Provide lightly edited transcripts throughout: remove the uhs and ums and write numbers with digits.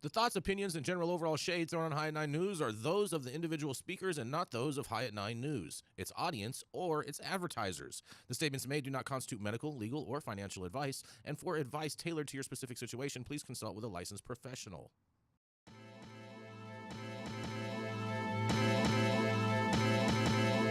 The thoughts, opinions, and general overall shade thrown on High at 9 News are those of the individual speakers and not those of High at 9 News, its audience, or its advertisers. The statements made do not constitute medical, legal, or financial advice, and for advice tailored to your specific situation, please consult with a licensed professional.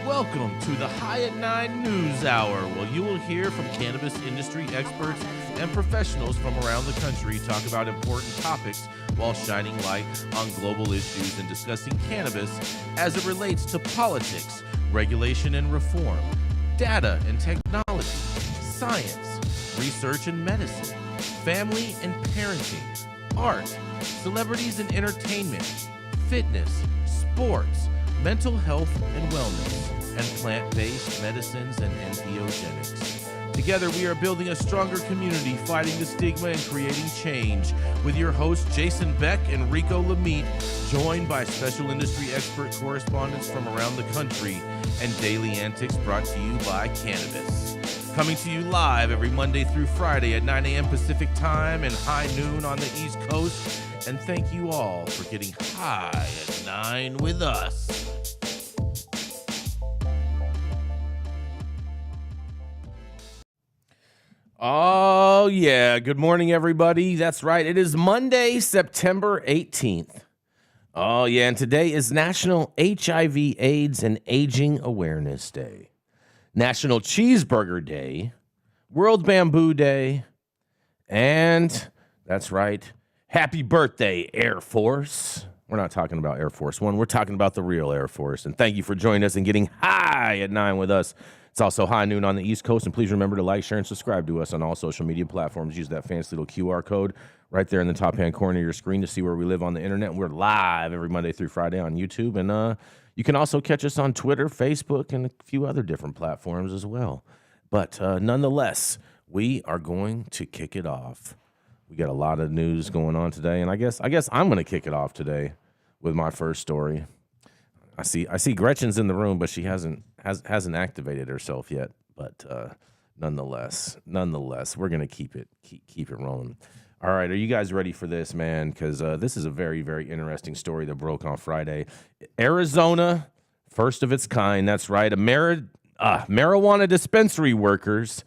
Welcome to the High at 9 News Hour, where you will hear from cannabis industry experts and professionals from around the country talk about important topics while shining light on global issues and discussing cannabis as it relates to politics, regulation and reform, data and technology, science, research and medicine, family and parenting, art, celebrities and entertainment, fitness, sports, mental health and wellness, and plant-based medicines and entheogenics. Together, we are building a stronger community, fighting the stigma and creating change. With your hosts, Jason Beck and Rico Lamitte, joined by special industry expert correspondents from around the country, and daily antics brought to you by Cannabis. Coming to you live every Monday through Friday at 9 a.m. Pacific Time and high noon on the East Coast. And thank you all for getting high at 9 with us. Oh, yeah. Good morning, everybody. That's right. It is Monday, September 18th. Oh, yeah. And today is National HIV, AIDS, and Aging Awareness Day, National Cheeseburger Day, World Bamboo Day, and that's right, happy birthday, Air Force. We're not talking about Air Force One. We're talking about the real Air Force. And thank you for joining us and getting high at 9 with us. It's also high noon on the East Coast, and please remember to like, share, and subscribe to us on all social media platforms. Use that fancy little QR code right there in the top-hand corner of your screen to see where we live on the internet. We're live every Monday through Friday on YouTube, and you can also catch us on Twitter, Facebook, and a few other different platforms as well. But nonetheless, we are going to kick it off. We got a lot of news going on today, and I guess I'm going to kick it off today with my first story. I see Gretchen's in the room, but she hasn't activated herself yet. But nonetheless, we're gonna keep it rolling. All right, are you guys ready for this, man? Because this is a very, very interesting story that broke on Friday. Arizona, first of its kind. That's right. Marijuana dispensary workers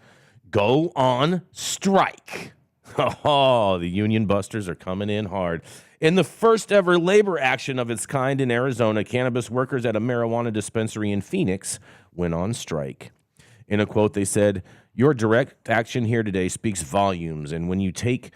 go on strike. Oh, the union busters are coming in hard. In the first ever labor action of its kind in Arizona, cannabis workers at a marijuana dispensary in Phoenix went on strike. In a quote, they said, "Your direct action here today speaks volumes, and when you take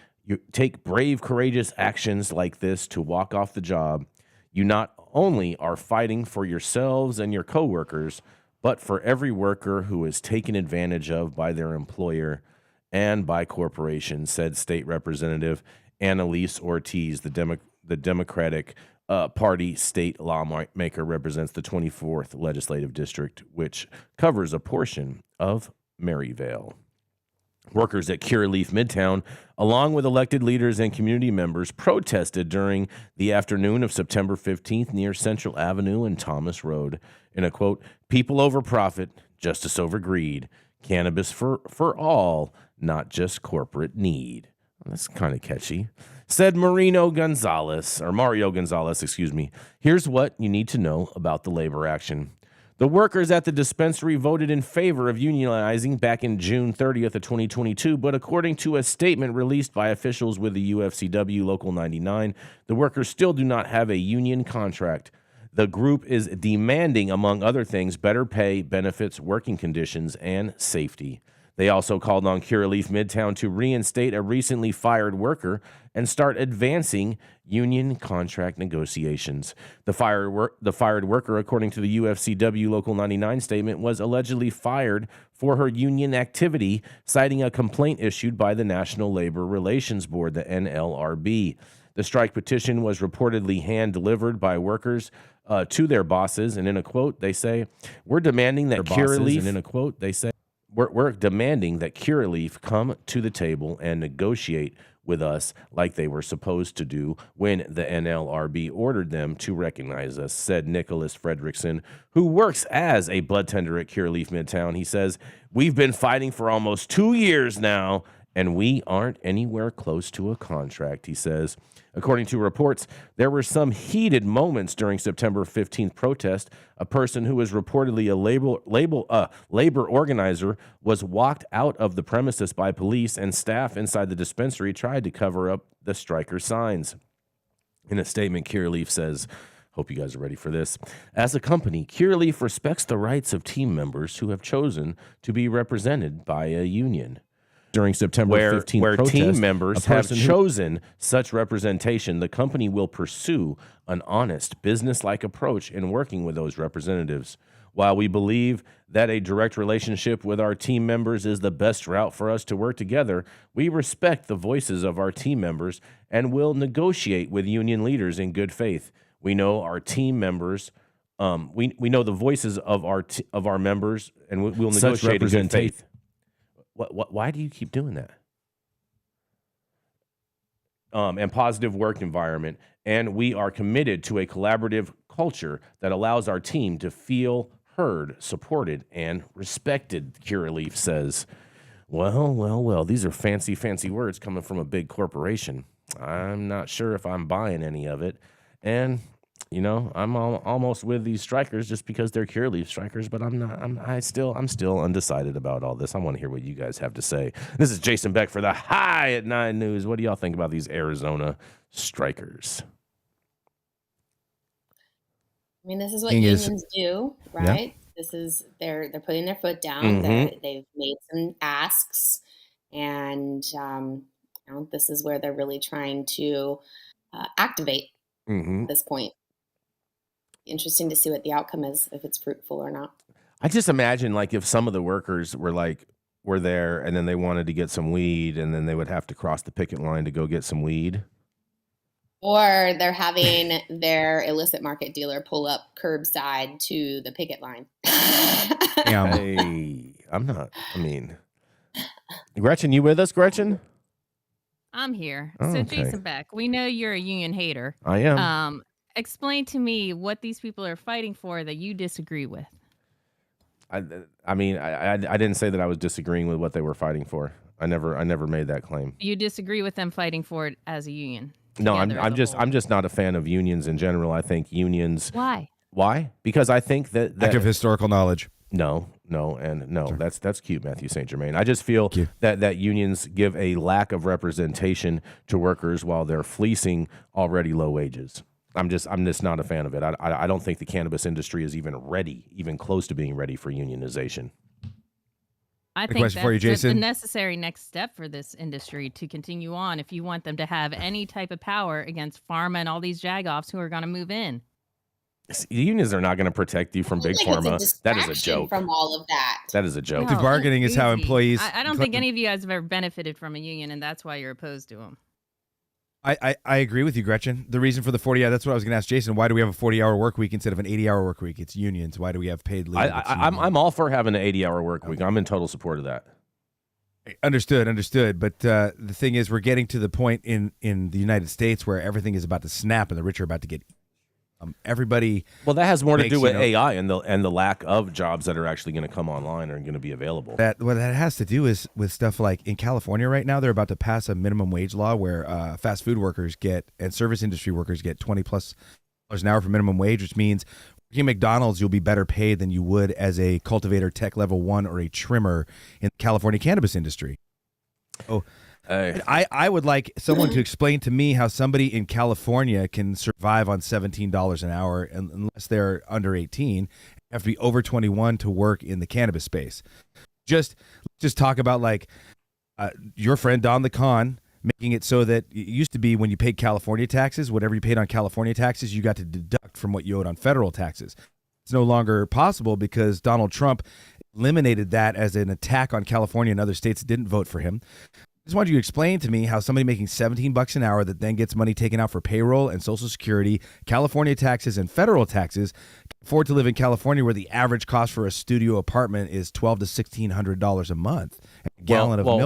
brave, courageous actions like this to walk off the job, you not only are fighting for yourselves and your coworkers, but for every worker who is taken advantage of by their employer and by corporations," said State Representative Annalise Ortiz, the Democratic Party state lawmaker, represents the 24th legislative district, which covers a portion of Maryvale. Workers at Curaleaf Midtown, along with elected leaders and community members, protested during the afternoon of September 15th near Central Avenue and Thomas Road. In a quote, "People over profit, justice over greed, cannabis for all, not just corporate need." That's kind of catchy. Said Mario Gonzalez, excuse me. "Here's what you need to know about the labor action. The workers at the dispensary voted in favor of unionizing back in June 30th of 2022, but according to a statement released by officials with the UFCW Local 99, the workers still do not have a union contract. The group is demanding, among other things, better pay, benefits, working conditions, and safety. They also called on Curaleaf Midtown to reinstate a recently fired worker and start advancing union contract negotiations. The fired worker, according to the UFCW Local 99 statement, was allegedly fired for her union activity, citing a complaint issued by the National Labor Relations Board, the NLRB. The strike petition was reportedly hand-delivered by workers to their bosses, and in a quote, they say, "We're demanding that Curaleaf," and in a quote, they say, We're demanding that Curaleaf come to the table and negotiate with us like they were supposed to do when the NLRB ordered them to recognize us," said Nicholas Fredrickson, who works as a bud tender at Curaleaf Midtown. He says, "We've been fighting for almost 2 years now, and we aren't anywhere close to a contract, he says. According to reports, there were some heated moments during September 15th protest. A person who was reportedly a labor organizer was walked out of the premises by police, and staff inside the dispensary tried to cover up the striker signs. In a statement, Curaleaf says, hope you guys are ready for this. As a company, Curaleaf respects the rights of team members who have chosen to be represented by a union. During September 15th where protest, team members have chosen such representation, the company will pursue an honest, business-like approach in working with those representatives. While we believe that a direct relationship with our team members is the best route for us to work together, we respect the voices of our team members and will negotiate with union leaders in good faith. We know our team members. We know the voices of our members, and we'll negotiate in good faith. Why do you keep doing that? And positive work environment, and we are committed to a collaborative culture that allows our team to feel heard, supported, and respected, Curaleaf says. Well, these are fancy words coming from a big corporation. I'm not sure if I'm buying any of it. And, you know, I'm almost with these strikers just because they're Curaleaf strikers, but I'm not. I'm still undecided about all this. I want to hear what you guys have to say. This is Jason Beck for the High at 9 News. What do y'all think about these Arizona strikers? I mean, this is what unions do, right? Yeah. This is they're putting their foot down. Mm-hmm. They've made some asks, and this is where they're really trying to activate at this point. Interesting to see what the outcome is, if it's fruitful or not. I just imagine, like, if some of the workers were there and then they wanted to get some weed, and then they would have to cross the picket line to go get some weed. Or they're having their illicit market dealer pull up curbside to the picket line. Gretchen, you with us, Gretchen? I'm here. Oh, so, Jason Beck, we know you're a union hater. I am. Explain to me what these people are fighting for that you disagree with. I didn't say that I was disagreeing with what they were fighting for. I never made that claim. You disagree with them fighting for it as a union? No, I'm just not a fan of unions in general. I think unions. Why? Because I think that lack of historical knowledge. No. Sure. That's cute, Mathieu St. Germain. I just feel that unions give a lack of representation to workers while they're fleecing already low wages. I'm just not a fan of it. I don't think the cannabis industry is even close to being ready for unionization. I think that's the necessary next step for this industry to continue on if you want them to have any type of power against pharma and all these jagoffs who are going to move in. Unions are not going to protect you from big pharma. That is a joke. From all of that. That is a joke. The bargaining is how employees. I don't think any of you guys have ever benefited from a union, and that's why you're opposed to them. I agree with you, Gretchen. The reason for the 40 hour, that's what I was going to ask Jason. Why do we have a 40-hour work week instead of an 80-hour work week? It's unions. Why do we have paid leave? I'm all for having an 80-hour work week. I'm in total support of that. Understood. But the thing is, we're getting to the point in the United States where everything is about to snap and the rich are about to get everybody. Well, that has more to do with AI and the lack of jobs that are actually going to come online and going to be available. What that has to do is with stuff like in California right now, they're about to pass a minimum wage law where fast food workers and service industry workers get $20+ an hour for minimum wage, which means working at McDonald's, you'll be better paid than you would as a cultivator, tech level 1, or a trimmer in the California cannabis industry. Oh. I would like someone to explain to me how somebody in California can survive on $17 an hour unless they're under 18, have to be over 21 to work in the cannabis space. Just talk about your friend Don the Con making it so that it used to be when you paid California taxes, whatever you paid on California taxes, you got to deduct from what you owed on federal taxes. It's no longer possible because Donald Trump eliminated that as an attack on California and other states that didn't vote for him. I just wanted you to explain to me how somebody making $17 an hour that then gets money taken out for payroll and Social Security, California taxes, and federal taxes afford to live in California, where the average cost for a studio apartment is $1,200 to $1,600 a month. A gallon of milk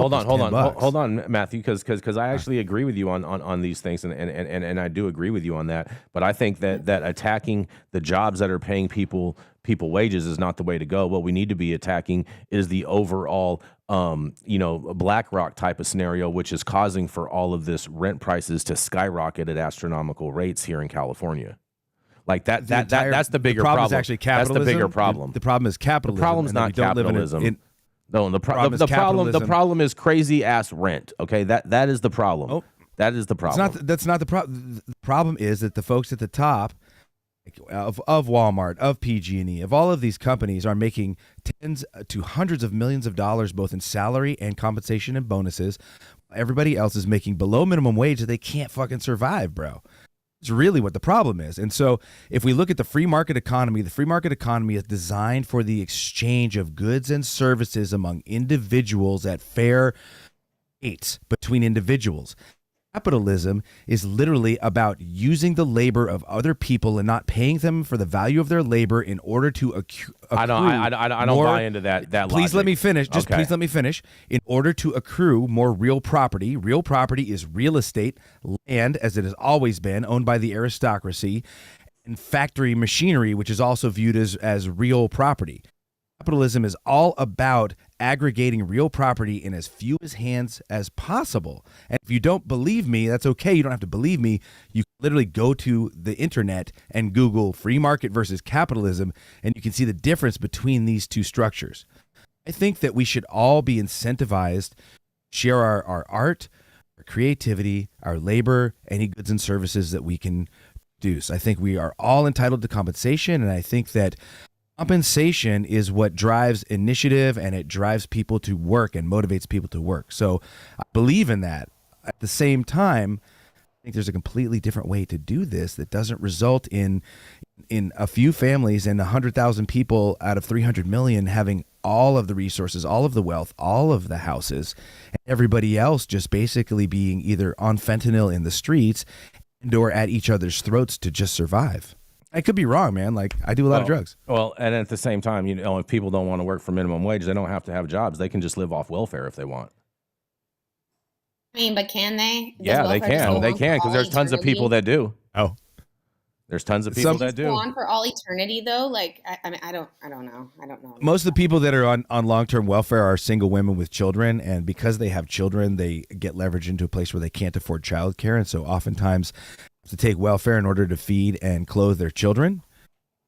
hold on, Matthew, because I actually agree with you on these things, and I do agree with you on that. But I think that attacking the jobs that are paying people wages is not the way to go. What we need to be attacking is the overall BlackRock type of scenario, which is causing for all of this rent prices to skyrocket at astronomical rates here in California. Like that's the bigger problem. Is actually capitalism. That's the bigger problem. The problem is capitalism. The problem's not capitalism. The problem is crazy ass rent. Okay, that is the problem. Oh, that is the problem. That's not the problem. The problem is that the folks at the top of Walmart, of PG&E, of all of these companies are making tens to hundreds of millions of dollars both in salary and compensation and bonuses. Everybody else is making below minimum wage that they can't fucking survive, bro. It's really what the problem is. And so if we look at the free market economy is designed for the exchange of goods and services among individuals at fair rates between individuals. Capitalism is literally about using the labor of other people and not paying them for the value of their labor in order to accrue. I don't buy into that. Please logic. let me finish. Please let me finish. In order to accrue more real property is real estate, land, as it has always been, owned by the aristocracy, and factory machinery, which is also viewed as real property. Capitalism is all about aggregating real property in as few hands as possible. And if you don't believe me, that's okay. You don't have to believe me. You can literally go to the internet and Google free market versus capitalism, and you can see the difference between these two structures. I think that we should all be incentivized to share our art, our creativity, our labor, any goods and services that we can produce. I think we are all entitled to compensation, and I think that compensation is what drives initiative, and it drives people to work and motivates people to work. So I believe in that. At the same time, I think there's a completely different way to do this that doesn't result in a few families and 100,000 people out of 300 million having all of the resources, all of the wealth, all of the houses, and everybody else just basically being either on fentanyl in the streets and or at each other's throats to just survive. I could be wrong, man. Like, I do a lot of drugs. Well, and at the same time, if people don't want to work for minimum wage, they don't have to have jobs. They can just live off welfare if they want. I mean, but can they? Yeah, they can. They can, because there's tons of people that do. Oh, there's tons of people that do. Go on for all eternity, though. Like, I mean, I don't know. Most of the people that are on long-term welfare are single women with children, and because they have children, they get leveraged into a place where they can't afford childcare, and so oftentimes to take welfare in order to feed and clothe their children.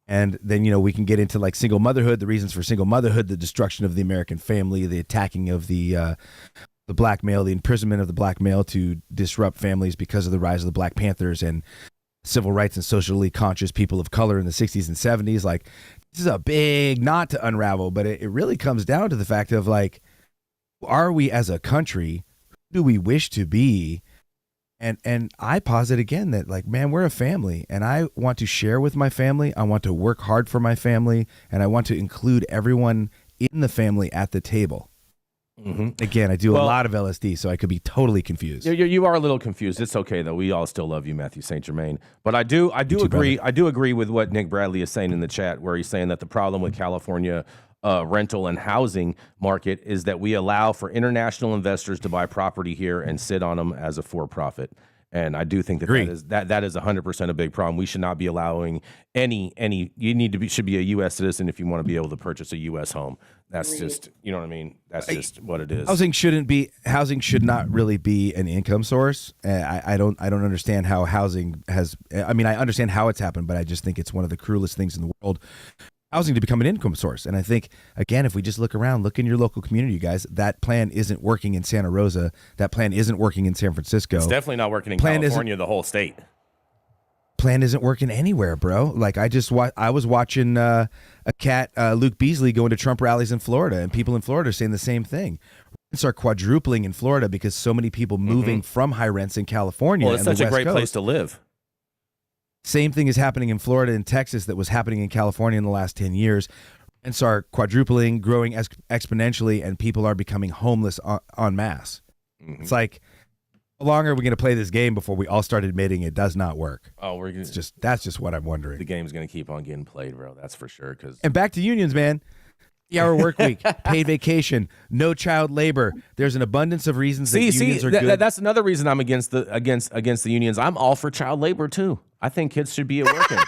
And then, we can get into like single motherhood, the reasons for single motherhood, the destruction of the American family, the attacking of the black male, the imprisonment of the black male to disrupt families because of the rise of the Black Panthers and civil rights and socially conscious people of color in the 60s and 70s. Like, this is a big knot to unravel, but it really comes down to the fact of like, who are we as a country? Who do we wish to be? And I posit again that, like, man, we're a family, and I want to share with my family. I want to work hard for my family, and I want to include everyone in the family at the table. Mm-hmm. Again, I do a lot of LSD, so I could be totally confused. You are a little confused. It's okay though. We all still love you, Mathieu St. Germain. But I do agree. I do agree with what Nick Bradley is saying in the chat, where he's saying that the problem with California rental and housing market is that we allow for international investors to buy property here and sit on them as a for-profit. And I do think that is 100% a big problem. We should not be allowing any. You should be a U.S. citizen if you want to be able to purchase a U.S. home. That's just, you know what I mean. That's just what it is. Housing should not really be an income source. I don't understand how housing has. I mean, I understand how it's happened, but I just think it's one of the cruelest things in the world. Housing to become an income source. And I think, again, if we just look around, look in your local community, you guys, that plan isn't working in Santa Rosa. That plan isn't working in San Francisco. It's definitely not working in California, the whole state. Plan isn't working anywhere, bro. Like, I was watching a cat, Luke Beasley, going to Trump rallies in Florida, and people in Florida are saying the same thing. Rents are quadrupling in Florida because so many people moving from high rents in California. Well, it's such a great place to live. Same thing is happening in Florida and Texas that was happening in California in the last 10 years. Rents are quadrupling, growing exponentially, and people are becoming homeless en masse. Mm-hmm. It's like, How long are we going to play this game before we all start admitting it does not work? Oh, that's just what I'm wondering. The game's going to keep on getting played, bro. That's for sure. And back to unions, man. 8-hour work week, paid vacation, no child labor. There's an abundance of reasons that unions are good. That's another reason I'm against the unions. I'm all for child labor too. I think kids should be at working.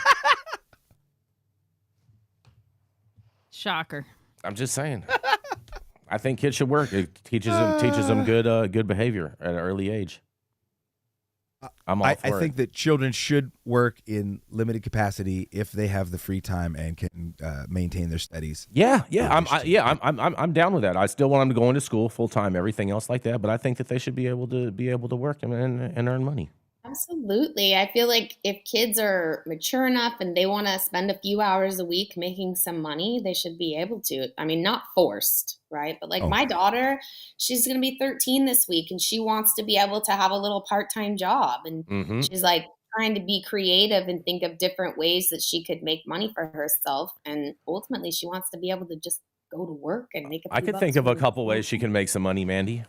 Shocker. I'm just saying. I think kids should work. It teaches them good behavior at an early age. I'm all for it. I think that children should work in limited capacity if they have the free time and can maintain their studies. I'm down with that. I still want them to go into school full time, everything else like that. But I think that they should be able to work and earn money. Absolutely. I feel like if kids are mature enough and they want to spend a few hours a week making some money, they should be able to. I mean, not forced, right? But my daughter, she's going to be 13 this week and she wants to be able to have a little part-time job. And she's like trying to be creative and think of different ways that she could make money for herself. And ultimately, she wants to be able to just go to work and make a few I could think of a couple ways she can make some money, Manndie.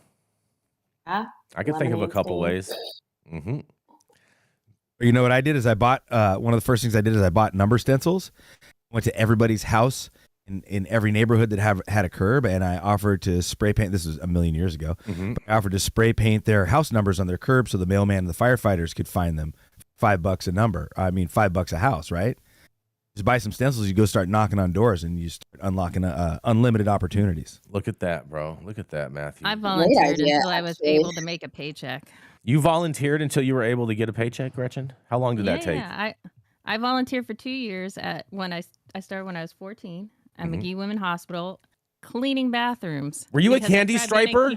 Yeah. I could think of a couple ways. Mm-hmm. You know what I did is I bought one of the first things I did is I bought number stencils. Went to everybody's house in every neighborhood that had a curb, and I offered to spray paint. This was a million years ago. But I offered to spray paint their house numbers on their curb so the mailman and the firefighters could find them. $5 a number. I mean, $5 a house, right? Just buy some stencils. You go start knocking on doors, and you start unlocking unlimited opportunities. Look at that, bro. Look at that, Matthew. I volunteered until I was able to make a paycheck. You volunteered until you were able to get a paycheck, Gretchen? How long did that take? Yeah, I volunteered for 2 years when I started when I was 14 at McGee Women Hospital, cleaning bathrooms. Were you a candy striper?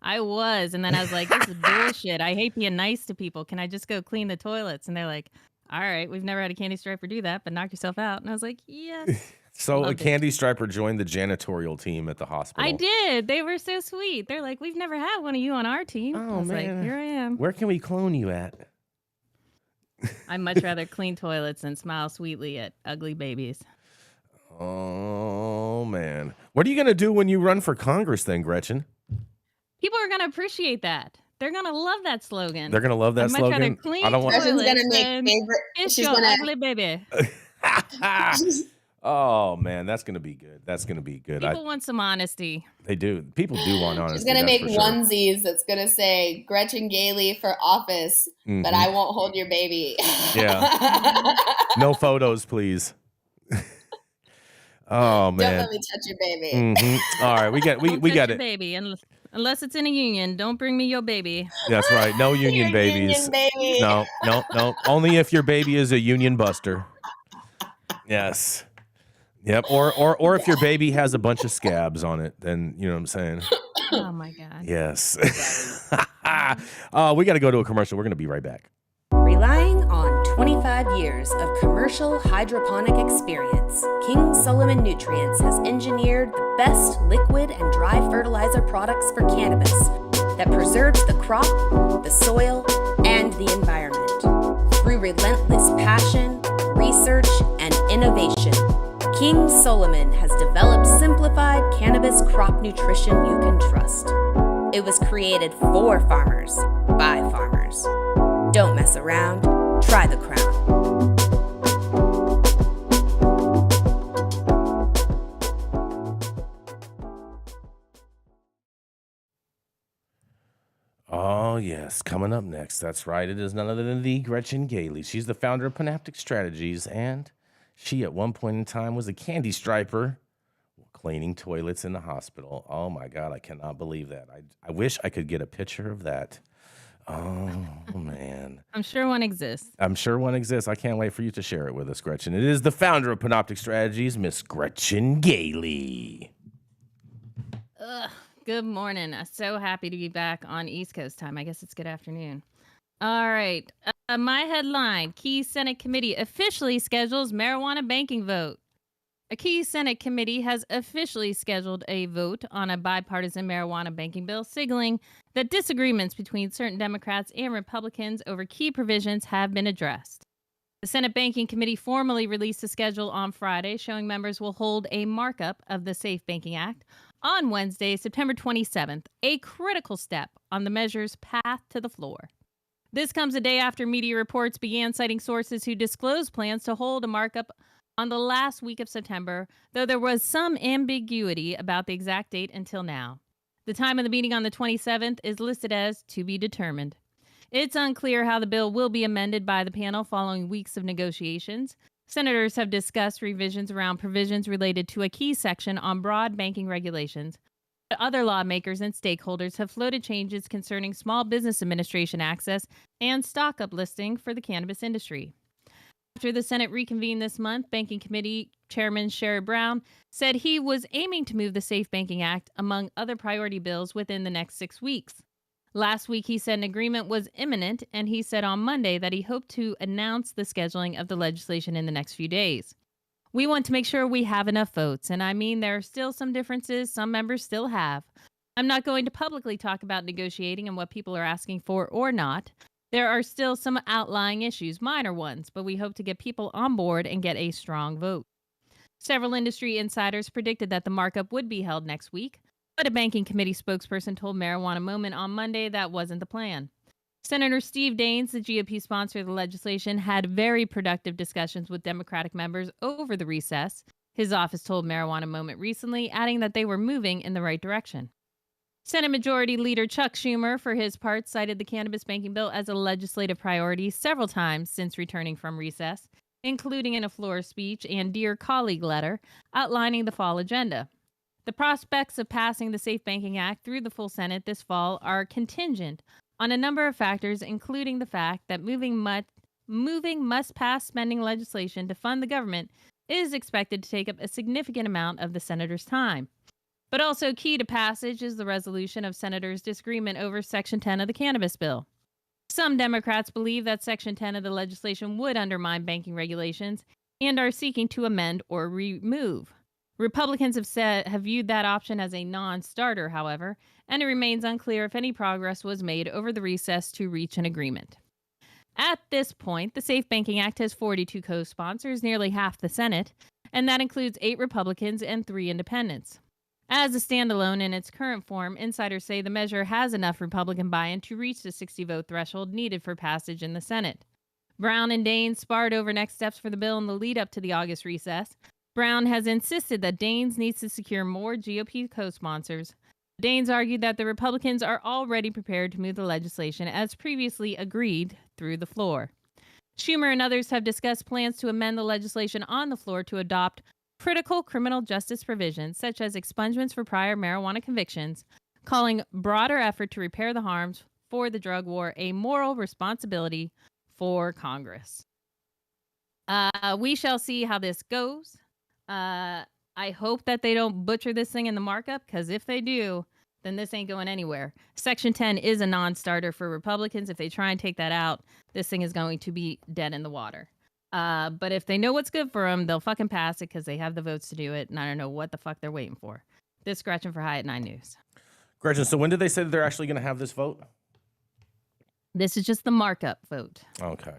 I was, and then I was like, this is bullshit. I hate being nice to people. Can I just go clean the toilets? And they're like, all right, we've never had a candy striper do that, but knock yourself out. And I was like, yes. So a candy striper joined the janitorial team at the hospital. I did. They were so sweet. They're like, we've never had one of you on our team. Oh, I was man. like, here I am. Where can we clone you at? I'd much rather clean toilets than smile sweetly at ugly babies. Oh, man. What are you going to do when you run for Congress then, Gretchen? People are going to appreciate that. They're going to love that slogan. They're going to love that slogan? I'd much rather clean I don't want. Gretchen's going to make favorite. It's your ugly baby. Oh, man, that's going to be good. That's going to be good. People want some honesty. They do. People do want honesty. She's going to make onesies that's going to say Gretchen Gailey for office, but I won't hold your baby. Yeah. No photos, please. Oh, man. Don't let me touch your baby. All right, we got it. Baby, unless it's in a union, don't bring me your baby. That's right. No union babies. Union baby. No. Only if your baby is a union buster. Yes. Yep. Or if your baby has a bunch of scabs on it, then you know what I'm saying. Oh my God. Yes. We got to go to a commercial. We're going to be right back. Relying on 25 years of commercial hydroponic experience, King Solomon Nutrients has engineered the best liquid and dry fertilizer products for cannabis that preserves the crop, the soil, and the environment. Through relentless passion, research, and innovation, King Solomon has developed simplified cannabis crop nutrition you can trust. It was created for farmers, by farmers. Don't mess around. Try the crown. Oh, yes. Coming up next. That's right. It is none other than the Gretchen Gailey. She's the founder of Panoptic Strategies, and she at one point in time was a candy striper cleaning toilets in the hospital. Oh, my God. I cannot believe that. I wish I could get a picture of that. Oh, man. I'm sure one exists. I can't wait for you to share it with us, Gretchen. It is the founder of Panoptic Strategies, Miss Gretchen Gailey. Good morning. So happy to be back on East Coast time. I guess it's good afternoon. All right. My headline, Key Senate Committee officially schedules marijuana banking vote. A key Senate committee has officially scheduled a vote on a bipartisan marijuana banking bill, signaling that disagreements between certain Democrats and Republicans over key provisions have been addressed. The Senate Banking Committee formally released a schedule on Friday, showing members will hold a markup of the SAFE Banking Act on Wednesday, September 27th, a critical step on the measure's path to the floor. This comes a day after media reports began citing sources who disclosed plans to hold a markup on the last week of September, though there was some ambiguity about the exact date until now. The time of the meeting on the 27th is listed as to be determined. It's unclear how the bill will be amended by the panel following weeks of negotiations. Senators have discussed revisions around provisions related to a key section on broad banking regulations. Other lawmakers and stakeholders have floated changes concerning Small Business Administration access and stock uplisting for the cannabis industry. After the Senate reconvened this month, Banking Committee Chairman Sherrod Brown said he was aiming to move the Safe Banking Act among other priority bills within the next 6 weeks. Last week, he said an agreement was imminent, and he said on Monday that he hoped to announce the scheduling of the legislation in the next few days. We want to make sure we have enough votes, and I mean there are still some differences some members still have. I'm not going to publicly talk about negotiating and what people are asking for or not. There are still some outlying issues, minor ones, but we hope to get people on board and get a strong vote. Several industry insiders predicted that the markup would be held next week, but a banking committee spokesperson told Marijuana Moment on Monday that wasn't the plan. Senator Steve Daines, the GOP sponsor of the legislation, had very productive discussions with Democratic members over the recess, his office told Marijuana Moment recently, adding that they were moving in the right direction. Senate Majority Leader Chuck Schumer, for his part, cited the cannabis banking bill as a legislative priority several times since returning from recess, including in a floor speech and Dear Colleague letter outlining the fall agenda. The prospects of passing the Safe Banking Act through the full Senate this fall are contingent on a number of factors, including the fact that moving must-pass spending legislation to fund the government is expected to take up a significant amount of the senator's time. But also key to passage is the resolution of senators' disagreement over Section 10 of the cannabis bill. Some Democrats believe that Section 10 of the legislation would undermine banking regulations and are seeking to amend or remove. Republicans have viewed that option as a non-starter, however, and it remains unclear if any progress was made over the recess to reach an agreement. At this point, the Safe Banking Act has 42 co-sponsors, nearly half the Senate, and that includes 8 Republicans and 3 independents. As a standalone in its current form, insiders say the measure has enough Republican buy-in to reach the 60-vote threshold needed for passage in the Senate. Brown and Daines sparred over next steps for the bill in the lead-up to the August recess. Brown has insisted that Daines needs to secure more GOP co-sponsors. Daines argued that the Republicans are already prepared to move the legislation as previously agreed through the floor. Schumer and others have discussed plans to amend the legislation on the floor to adopt critical criminal justice provisions such as expungements for prior marijuana convictions, calling broader effort to repair the harms for the drug war a moral responsibility for Congress. We shall see how this goes. I hope that they don't butcher this thing in the markup, because if they do, then this ain't going anywhere. Section 10 is a non-starter for Republicans. If they try and take that out, this thing is going to be dead in the water. But if they know what's good for them, they'll fucking pass it because they have the votes to do it, and I don't know what the fuck they're waiting for. This is Gretchen for High at 9 News. Gretchen, so when did they say that they're actually going to have this vote? This is just the markup vote. Okay.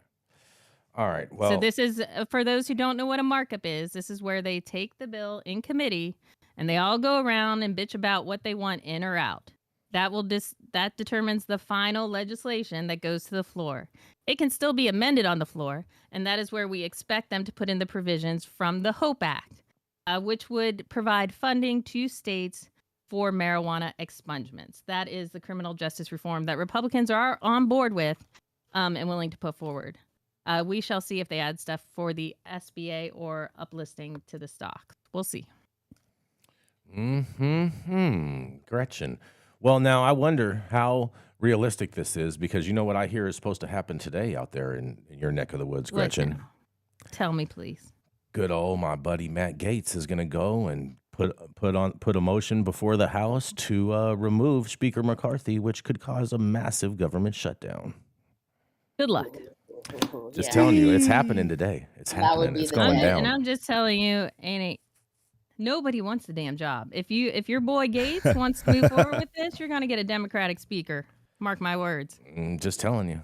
All right. Well, so this is, for those who don't know what a markup is, this is where they take the bill in committee and they all go around and bitch about what they want in or out. That determines the final legislation that goes to the floor. It can still be amended on the floor, and that is where we expect them to put in the provisions from the HOPE Act, which would provide funding to states for marijuana expungements. That is the criminal justice reform that Republicans are on board with and willing to put forward. We shall see if they add stuff for the SBA or uplisting to the stock. We'll see. Gretchen. Well, now I wonder how realistic this is, because you know what I hear is supposed to happen today out there in your neck of the woods, Gretchen. Listen, tell me, please. Good old my buddy Matt Gaetz is going to go and put a motion before the House to remove Speaker McCarthy, which could cause a massive government shutdown. Good luck. Just telling you, it's happening today. It's happening. It's going down. And I'm just telling you, nobody wants the damn job. If your boy Gaetz wants to move forward with this, you're going to get a Democratic speaker. Mark my words. Just telling you.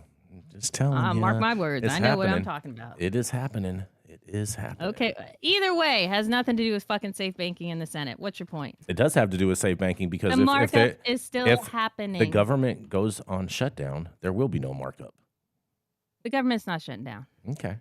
Just telling you. Mark my words. I know what I'm talking about. It is happening. It is happening. Okay. Either way, has nothing to do with fucking safe banking in the Senate. What's your point? It does have to do with safe banking because The markup is still happening. The government goes on shutdown, there will be no markup. The government's not shutting down. Okay.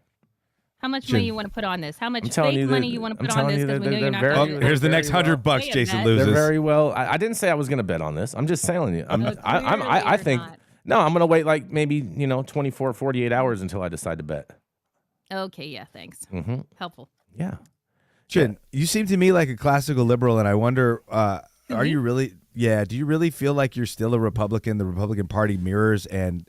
How much money you want to put on this? How much telling fake you money that- you want to I'm put on telling this? you Because that we know you're not they're going very- to. Here's the next $100 Wait a Jason bet. loses. They're very well. I didn't say I was going to bet on this. I'm just telling you. I think not. no. I'm going to wait like maybe 24, 48 hours until I decide to bet. Okay, yeah, thanks. Mm-hmm. Helpful. Yeah. Chin, you seem to me like a classical liberal, and I wonder, are you really? Yeah. Do you really feel like you're still a Republican? The Republican Party mirrors and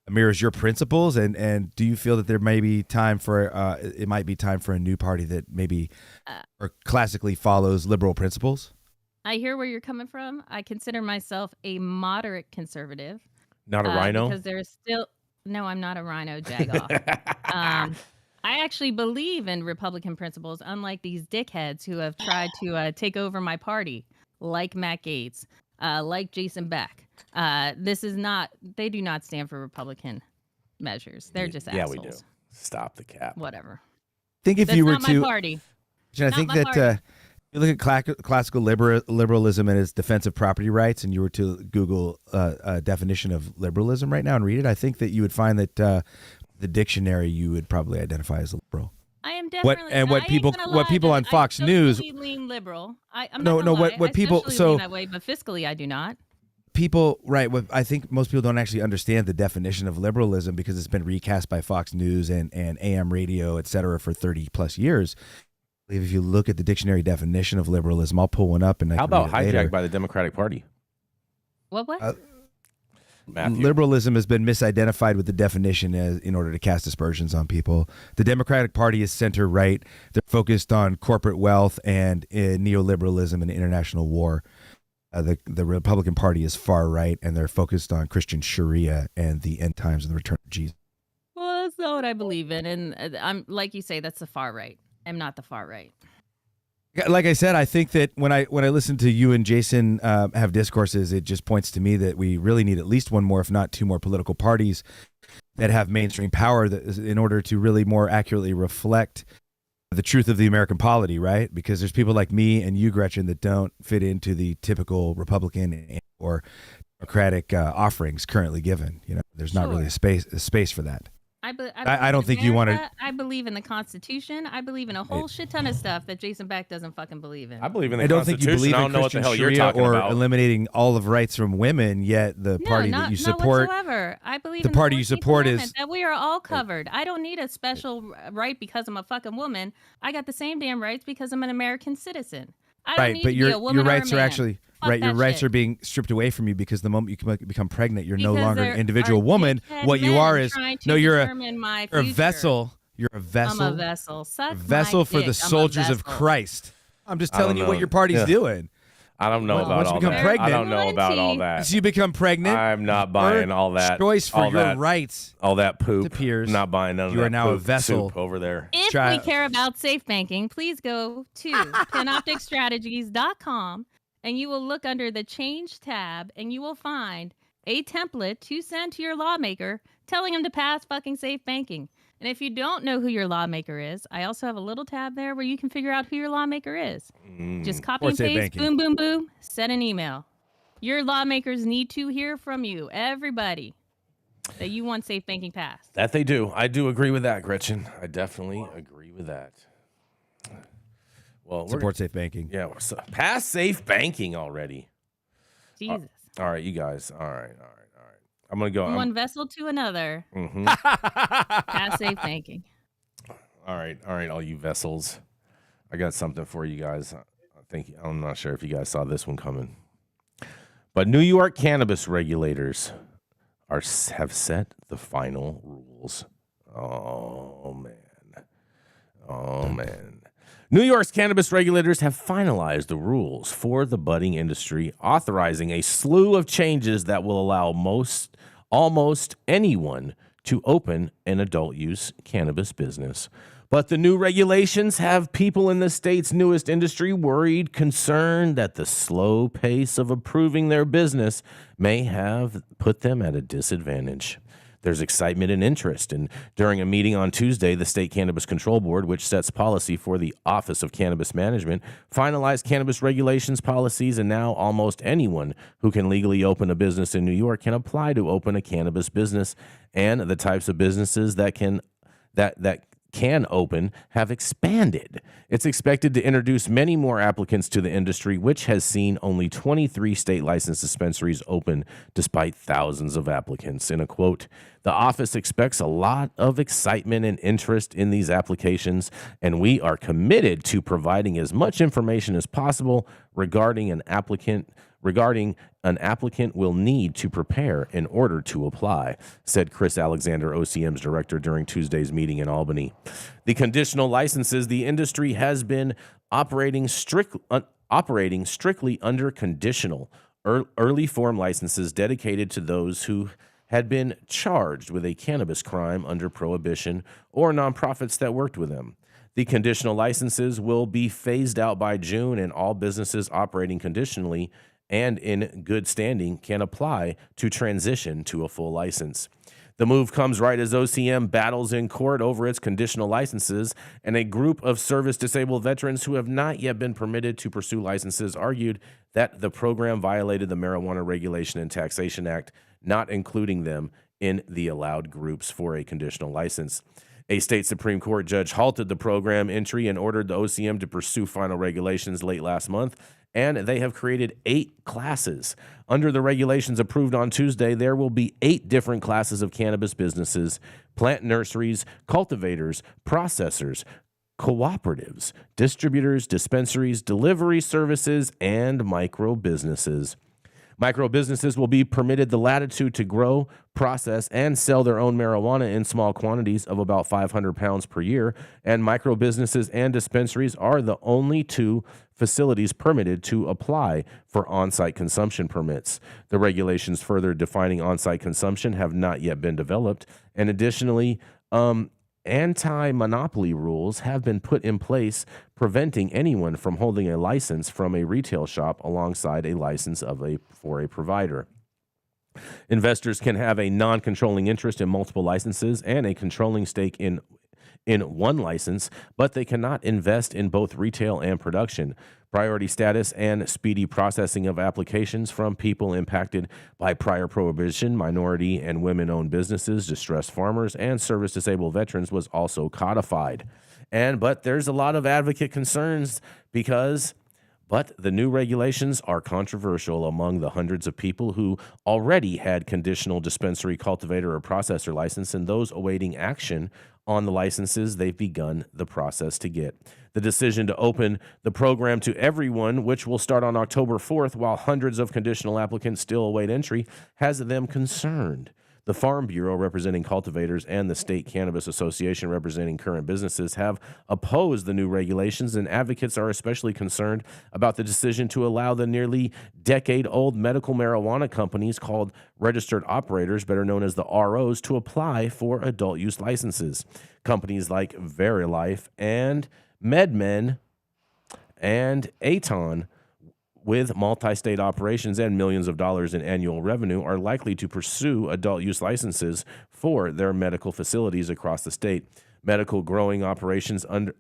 mirrors your principles, and do you feel that there may be time for it might be time for a new party that maybe or classically follows liberal principles? I hear where you're coming from. I consider myself a moderate conservative. Not a rhino. Because there's still no, I'm not a rhino jagoff. I actually believe in Republican principles, unlike these dickheads who have tried to take over my party, like Matt Gaetz, like Jason Beck. This is not. They do not stand for Republican measures. They're just assholes. Yeah, we do. Stop the cap. Whatever. I think if That's you were not to, my party. Jen, I Not think my that party. you look at classical liberalism and its defense of property rights, and you were to Google a definition of liberalism right now and read it, I think that you would find that the dictionary you would probably identify as a liberal. I am definitely. What people on Fox News lean liberal. I'm No, not no, gonna what- lie. what I people- socially so- lean that way, but fiscally I do not. people, right? I think most people don't actually understand the definition of liberalism because it's been recast by Fox News and AM radio, et cetera, for 30 plus years. I believe if you look at the dictionary definition of liberalism, I'll pull one up and I How can read about it later. hijacked by the Democratic Party? What? Matthew. Liberalism has been misidentified with the definition in order to cast aspersions on people. The Democratic Party is center right. They're focused on corporate wealth and neoliberalism and international war. The Republican Party is far right, and they're focused on Christian Sharia and the end times and the return of Jesus. Well, that's not what I believe in, and I'm like you say, that's the far right. I'm not the far right. Like I said, I think that when I listen to you and Jason have discourses, it just points to me that we really need at least one more, if not two more, political parties that have mainstream power in order to really more accurately reflect the truth of the American polity, right? Because there's people like me and you, Gretchen, that don't fit into the typical Republican or Democratic offerings currently given. There's not really a space for that. I don't think you want to. I believe in the Constitution. I believe in a whole shit ton of stuff that Jason Beck doesn't fucking believe in. I believe in the I don't think Constitution. you believe I in don't know what the Christian hell you're Sharia talking or about. eliminating all of rights from women. Yet the party that you support, not whatsoever. I believe the in party you 14th support Amendment, is that we are all covered. I don't need a special right because I'm a fucking woman. I got the same damn rights because I'm an American citizen. I don't right? need But to be your a woman rights or a are man. actually Fuck right. Your that rights shit. are being stripped away from you because the moment you become pregnant, you're no Because longer an there individual are woman. dickhead What you men are is trying to no, you're determine my a future. vessel. You're a vessel. I'm a vessel. Suck A vessel my for dick. the I'm a soldiers of vessel. Christ. I'm just I don't telling you what know. your party's Yeah. doing. I don't know Well, about once you all become that. pregnant- I don't know about all that. So you become pregnant. I'm not buying all that. Choice for all your that, rights. all that poop. appears. I'm not buying none of You that. are now a poop vessel. soup over there. If Try- we care about safe banking, please go to panopticstrategies.com and you will look under the Change tab and you will find a template to send to your lawmaker telling them to pass fucking safe banking. And if you don't know who your lawmaker is, I also have a little tab there where you can figure out who your lawmaker is. Just copy Or and safe paste, banking. boom, boom, boom, send an email. Your lawmakers need to hear from you, everybody, that you want safe banking passed. That they do. I do agree with that, Gretchen. I definitely agree with that. Well, Support safe banking. Yeah, pass safe banking already. Jesus. All right, you guys. All right. I'm gonna go. From one vessel to another. Mhm. Pass safe banking. All right, all you vessels. I got something for you guys. I'm not sure if you guys saw this one coming, but New York cannabis regulators have set the final rules. Oh man. New York's cannabis regulators have finalized the rules for the budding industry, authorizing a slew of changes that will allow almost anyone to open an adult-use cannabis business. But the new regulations have people in the state's newest industry worried, concerned that the slow pace of approving their business may have put them at a disadvantage. there's excitement and interest. And during a meeting on Tuesday, the State Cannabis Control Board, which sets policy for the Office of Cannabis Management, finalized cannabis regulations policies, and now almost anyone who can legally open a business in New York can apply to open a cannabis business, and the types of businesses that can open have expanded. It's expected to introduce many more applicants to the industry, which has seen only 23 state licensed dispensaries open despite thousands of applicants. In a quote, the office expects a lot of excitement and interest in these applications, and we are committed to providing as much information as possible regarding an applicant will need to prepare in order to apply, said Chris Alexander, OCM's director, during Tuesday's meeting in Albany. The conditional licenses, the industry has been operating strictly under conditional early form licenses dedicated to those who had been charged with a cannabis crime under prohibition or nonprofits that worked with them. The conditional licenses will be phased out by June, and all businesses operating conditionally and in good standing can apply to transition to a full license. The move comes right as OCM battles in court over its conditional licenses, and a group of service-disabled veterans who have not yet been permitted to pursue licenses argued that the program violated the Marijuana Regulation and Taxation Act, not including them in the allowed groups for a conditional license. A state Supreme Court judge halted the program entry and ordered the OCM to pursue final regulations late last month, and they have created 8 classes. Under the regulations approved on Tuesday, there will be 8 different classes of cannabis businesses: plant nurseries, cultivators, processors, cooperatives, distributors, dispensaries, delivery services, and micro businesses. Micro businesses will be permitted the latitude to grow, process, and sell their own marijuana in small quantities of about 500 pounds per year, and micro businesses and dispensaries are the only 2 facilities permitted to apply for on-site consumption permits. The regulations further defining on-site consumption have not yet been developed, and additionally, anti-monopoly rules have been put in place preventing anyone from holding a license from a retail shop alongside a license for a provider. Investors can have a non-controlling interest in multiple licenses and a controlling stake in one license, but they cannot invest in both retail and production. Priority status and speedy processing of applications from people impacted by prior prohibition, minority and women-owned businesses, distressed farmers, and service-disabled veterans was also codified. But there's a lot of advocate concerns but the new regulations are controversial among the hundreds of people who already had conditional dispensary, cultivator, or processor license, and those awaiting action on the licenses they've begun the process to get. The decision to open the program to everyone, which will start on October 4th, while hundreds of conditional applicants still await entry, has them concerned. The Farm Bureau, representing cultivators, and the State Cannabis Association, representing current businesses, have opposed the new regulations, and advocates are especially concerned about the decision to allow the nearly decade-old medical marijuana companies called registered operators, better known as the ROs, to apply for adult use licenses. Companies like Verilife and MedMen and Aton, with multi-state operations and millions of dollars in annual revenue, are likely to pursue adult use licenses for their medical facilities across the state. Medical growing operations under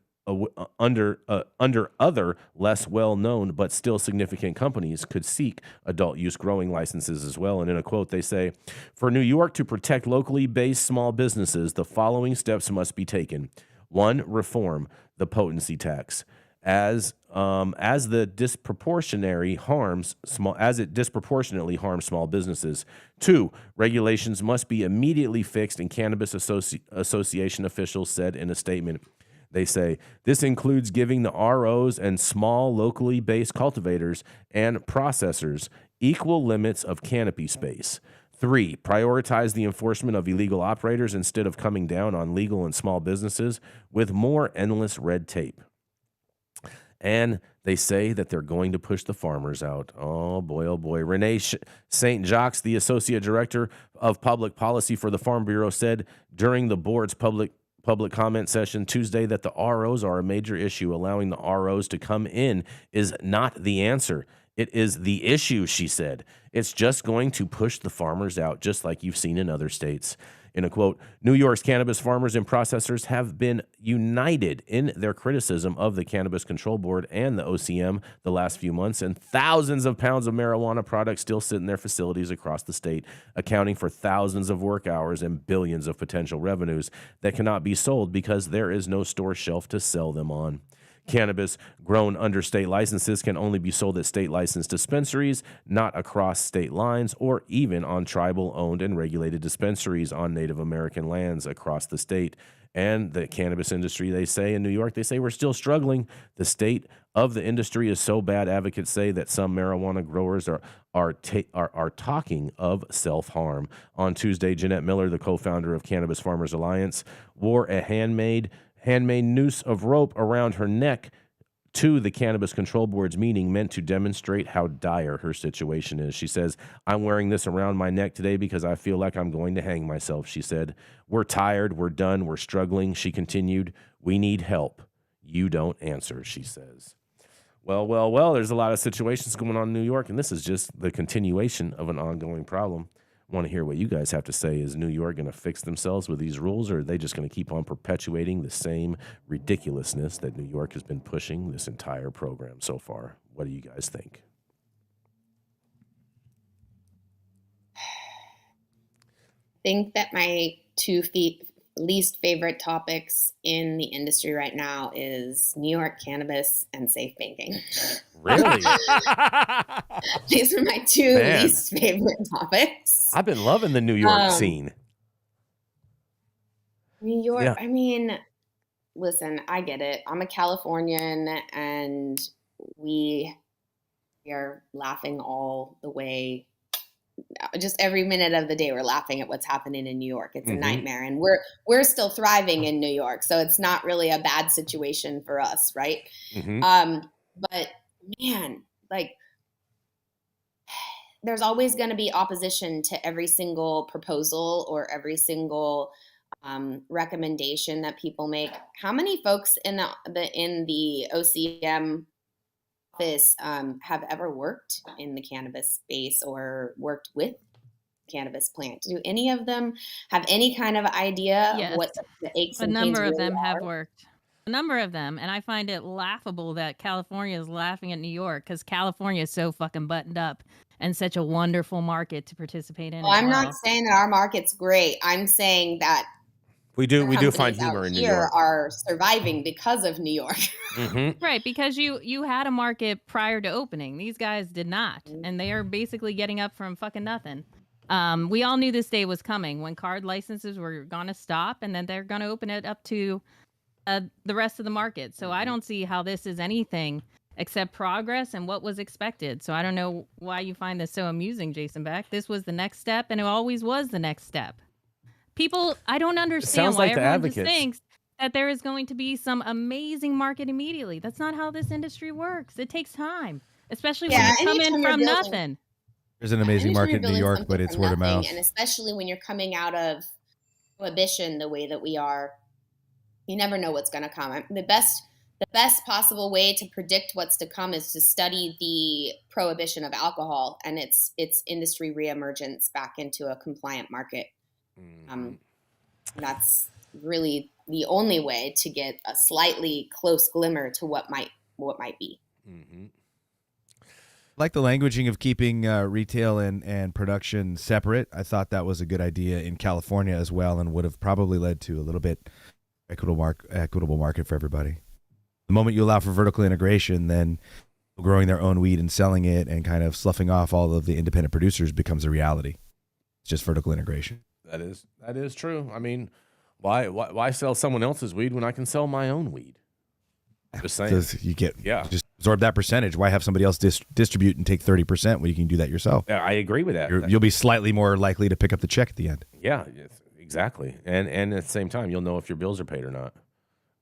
other less well-known but still significant companies could seek adult use growing licenses as well. And in a quote, they say, "For New York to protect locally based small businesses, the following steps must be taken. 1, reform the potency tax. As it disproportionately harms small businesses. 2, regulations must be immediately fixed, and Cannabis Association officials said in a statement. They say this includes giving the ROs and small locally based cultivators and processors equal limits of canopy space. 3, prioritize the enforcement of illegal operators instead of coming down on legal and small businesses with more endless red tape." And they say that they're going to push the farmers out. Oh, boy, oh, boy. Renee St. Jacques, the Associate Director of Public Policy for the Farm Bureau, said during the board's public comment session Tuesday that the ROs are a major issue. Allowing the ROs to come in is not the answer. It is the issue, she said. It's just going to push the farmers out, just like you've seen in other states. In a quote, New York's cannabis farmers and processors have been united in their criticism of the Cannabis Control Board and the OCM the last few months, and thousands of pounds of marijuana products still sit in their facilities across the state, accounting for thousands of work hours and billions of potential revenues that cannot be sold because there is no store shelf to sell them on. Cannabis grown under state licenses can only be sold at state-licensed dispensaries, not across state lines, or even on tribal-owned and regulated dispensaries on Native American lands across the state. And the cannabis industry, they say in New York, they say we're still struggling. The state of the industry is so bad, advocates say, that some marijuana growers are talking of self-harm. On Tuesday, Jeanette Miller, the co-founder of Cannabis Farmers Alliance, wore a handmade noose of rope around her neck to the Cannabis Control Board's meeting, meant to demonstrate how dire her situation is. She says, I'm wearing this around my neck today because I feel like I'm going to hang myself, she said. We're tired, we're done, we're struggling, she continued. We need help. You don't answer, she says. Well, there's a lot of situations going on in New York, and this is just the continuation of an ongoing problem. I want to hear what you guys have to say. Is New York going to fix themselves with these rules, or are they just going to keep on perpetuating the same ridiculousness that New York has been pushing this entire program so far? What do you guys think? I think that my least favorite topics in the industry right now is New York cannabis and safe banking. Really? These are my two least favorite topics. I've been loving the New York scene. New York, yeah. I mean, listen, I get it. I'm a Californian, and we are laughing all the way. Just every minute of the day, we're laughing at what's happening in New York. It's a nightmare, and we're still thriving in New York, so it's not really a bad situation for us, right? But man, like, there's always going to be opposition to every single proposal or every single recommendation that people make. How many folks in the OCM office have ever worked in the cannabis space or worked with cannabis plant? Do any of them have any kind of idea of what the aches and pains really are? A number of them are? have worked. A number of them, and I find it laughable that California is laughing at New York because California is so fucking buttoned up and such a wonderful market to participate in. Well, I'm not saying that our market's great. I'm saying that we do find humor in New York. Are surviving because of New York. Right, because you had a market prior to opening. These guys did not, and they are basically getting up from fucking nothing. We all knew this day was coming when card licenses were going to stop, and then they're going to open it up to the rest of the market. So I don't see how this is anything except progress and what was expected. So I don't know why you find this so amusing, Jason Beck. This was the next step, and it always was the next step. People, I don't understand why everyone just thinks that there is going to be some amazing market immediately. That's not how this industry works. It takes time, especially when you come in from nothing. There's an amazing market in New York, but it's word of mouth. And especially when you're coming out of prohibition the way that we are, you never know what's going to come. The best possible way to predict what's to come is to study the prohibition of alcohol and its industry reemergence back into a compliant market. That's really the only way to get a slightly close glimmer to what might be. Like the languaging of keeping retail and production separate. I thought that was a good idea in California as well, and would have probably led to a little bit equitable market for everybody. The moment you allow for vertical integration, then growing their own weed and selling it and kind of sloughing off all of the independent producers becomes a reality. It's just vertical integration. That is true. I mean, why sell someone else's weed when I can sell my own weed? Just saying. You just absorb that percentage. Why have somebody else distribute and take 30% when you can do that yourself? Yeah, I agree with that. You'll be slightly more likely to pick up the check at the end. Yeah, exactly. And at the same time, you'll know if your bills are paid or not.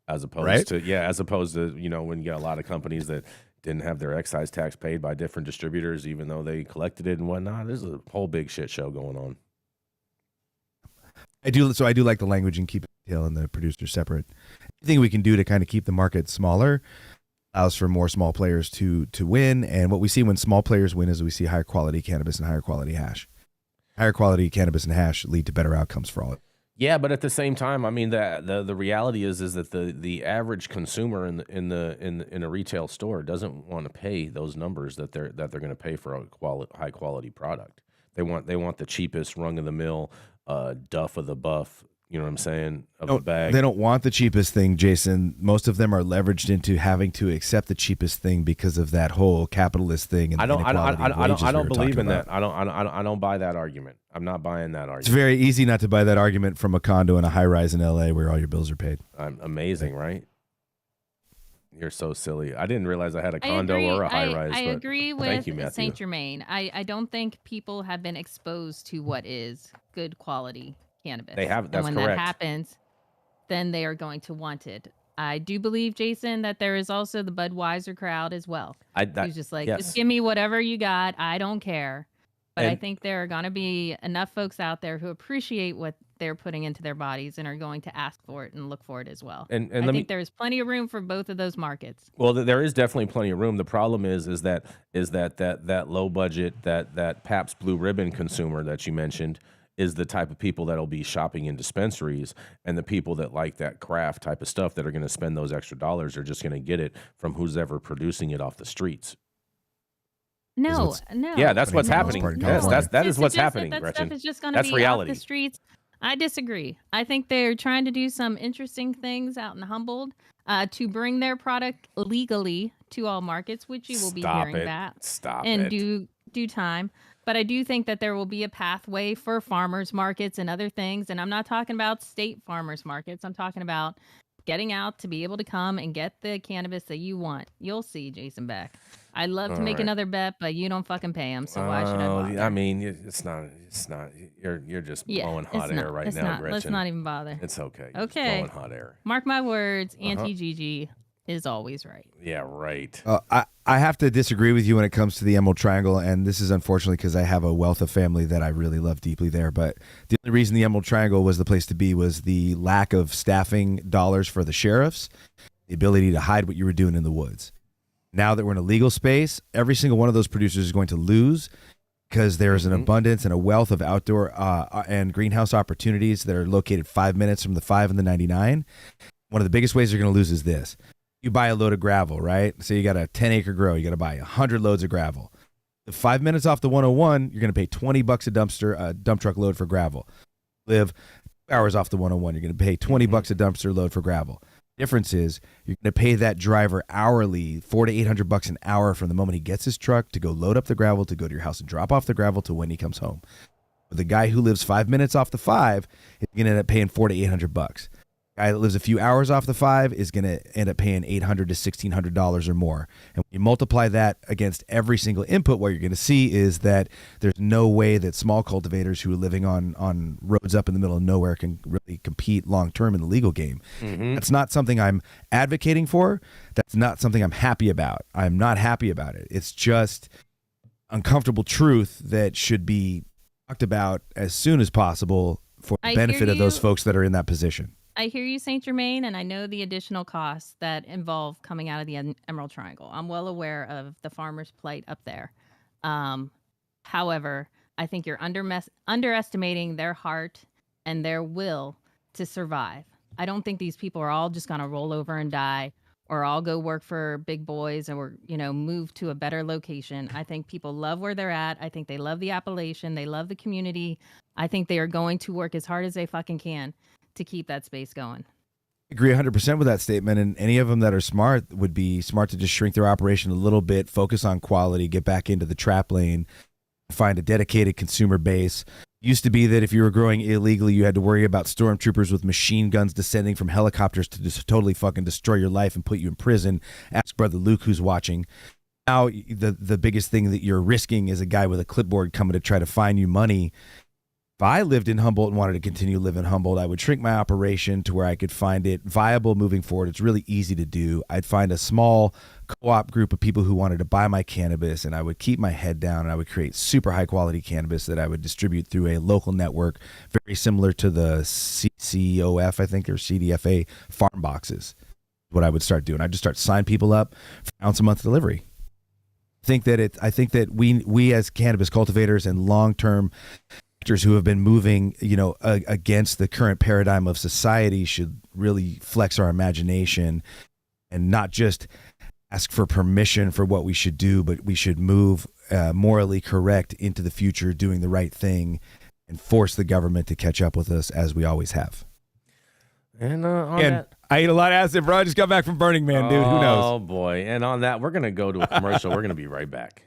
As opposed to when you get a lot of companies that didn't have their excise tax paid by different distributors, even though they collected it and whatnot. There's a whole big shit show going on. I do like the language and keep retail and the producer separate. Anything we can do to kind of keep the market smaller. allows for more small players to win. And what we see when small players win is we see higher quality cannabis and higher quality hash. Higher quality cannabis and hash lead to better outcomes for all. Yeah, but at the same time, I mean, the reality is that the average consumer in a retail store doesn't want to pay those numbers that they're going to pay for a high quality product. They want the cheapest rung of the mill, duff of the buff. You know what I'm saying? Of the bag. They don't want the cheapest thing, Jason. Most of them are leveraged into having to accept the cheapest thing because of that whole capitalist thing. And I don't believe in that. I don't buy that argument. I'm not buying that argument. It's very easy not to buy that argument from a condo in a high rise in LA where all your bills are paid. Amazing, right? You're so silly. I didn't realize I had a condo or a high rise. I agree with St. Germain. I don't think people have been exposed to what is good quality cannabis. They have. That's and when correct. that happens, then they are going to want it. I do believe, Jason, that there is also the Budweiser crowd as well. Who's just like, just give me whatever you got. I don't care. But I think there are going to be enough folks out there who appreciate what they're putting into their bodies and are going to ask for it and look for it as well. And I think there's plenty of room for both of those markets. Well, there is definitely plenty of room. The problem is that low budget, that Pabst Blue Ribbon consumer that you mentioned is the type of people that'll be shopping in dispensaries, and the people that like that craft type of stuff that are going to spend those extra dollars are just going to get it from who's ever producing it off the streets. No. Yeah, that's what's happening. Yes, that is what's happening, that Gretchen. Stuff is just going to be reality. Off the streets. I disagree. I think they're trying to do some interesting things out in Humboldt to bring their product legally to all markets, which you will be hearing that in due time. But I do think that there will be a pathway for farmers markets and other things. And I'm not talking about state farmers markets. I'm talking about getting out to be able to come and get the cannabis that you want. You'll see, Jason Beck. I'd love to make another bet, but you don't fucking pay them, so why should I bother? I mean, it's not. You're just blowing hot air right now, Gretchen. Let's not even bother. It's okay. Okay. Just blowing hot air. Mark my words, Auntie Gigi is always right. Yeah, right. I have to disagree with you when it comes to the Emerald Triangle, and this is unfortunately because I have a wealth of family that I really love deeply there. But the only reason the Emerald Triangle was the place to be was the lack of staffing dollars for the sheriffs, the ability to hide what you were doing in the woods. Now that we're in a legal space, every single one of those producers is going to lose because there's an abundance and a wealth of outdoor and greenhouse opportunities that are located 5 minutes from the 5 and the 99. One of the biggest ways you're going to lose is this. You buy a load of gravel, right? So you got a 10-acre grow. You got to buy 100 loads of gravel. 5 minutes off the 101, you're going to pay $20 a dump truck load for gravel. Live 2 hours off the 101, you're going to pay $20 a dumpster load for gravel. Difference is you're going to pay that driver hourly $400 to $800 an hour from the moment he gets his truck to go load up the gravel, to go to your house and drop off the gravel, to when he comes home. But the guy who lives 5 minutes off the 5 is going to end up paying $400 to $800. Guy that lives a few hours off the 5 is going to end up paying $800 to $1,600 or more. And when you multiply that against every single input, what you're going to see is that there's no way that small cultivators who are living on roads up in the middle of nowhere can really compete long term in the legal game. That's not something I'm advocating for. That's not something I'm happy about. I'm not happy about it. It's just uncomfortable truth that should be talked about as soon as possible for the benefit of those folks that are in that position. I hear you, St. Germain, and I know the additional costs that involve coming out of the Emerald Triangle. I'm well aware of the farmer's plight up there. However, I think you're underestimating their heart and their will to survive. I don't think these people are all just going to roll over and die or all go work for big boys or, move to a better location. I think people love where they're at. I think they love the appellation. They love the community. I think they are going to work as hard as they fucking can to keep that space going. I agree 100% with that statement, and any of them that are smart would be smart to just shrink their operation a little bit, focus on quality, get back into the trap lane, find a dedicated consumer base. Used to be that if you were growing illegally, you had to worry about stormtroopers with machine guns descending from helicopters to just totally fucking destroy your life and put you in prison. Ask Brother Luke who's watching. Now, the biggest thing that you're risking is a guy with a clipboard coming to try to fine you money. If I lived in Humboldt and wanted to continue living in Humboldt, I would shrink my operation to where I could find it viable moving forward. It's really easy to do. I'd find a small co-op group of people who wanted to buy my cannabis, and I would keep my head down, and I would create super high quality cannabis that I would distribute through a local network, very similar to the CCOF, I think, or CDFA farm boxes. what I would start doing. I'd just start signing people up for ounce a month delivery. I think that we as cannabis cultivators and long-term actors who have been moving, against the current paradigm of society should really flex our imagination and not just ask for permission for what we should do, but we should move morally correct into the future, doing the right thing, and force the government to catch up with us as we always have. And I ate a lot of acid, bro. I just got back from Burning Man, dude. Who knows? Oh, boy. And on that, we're going to go to a commercial. We're going to be right back.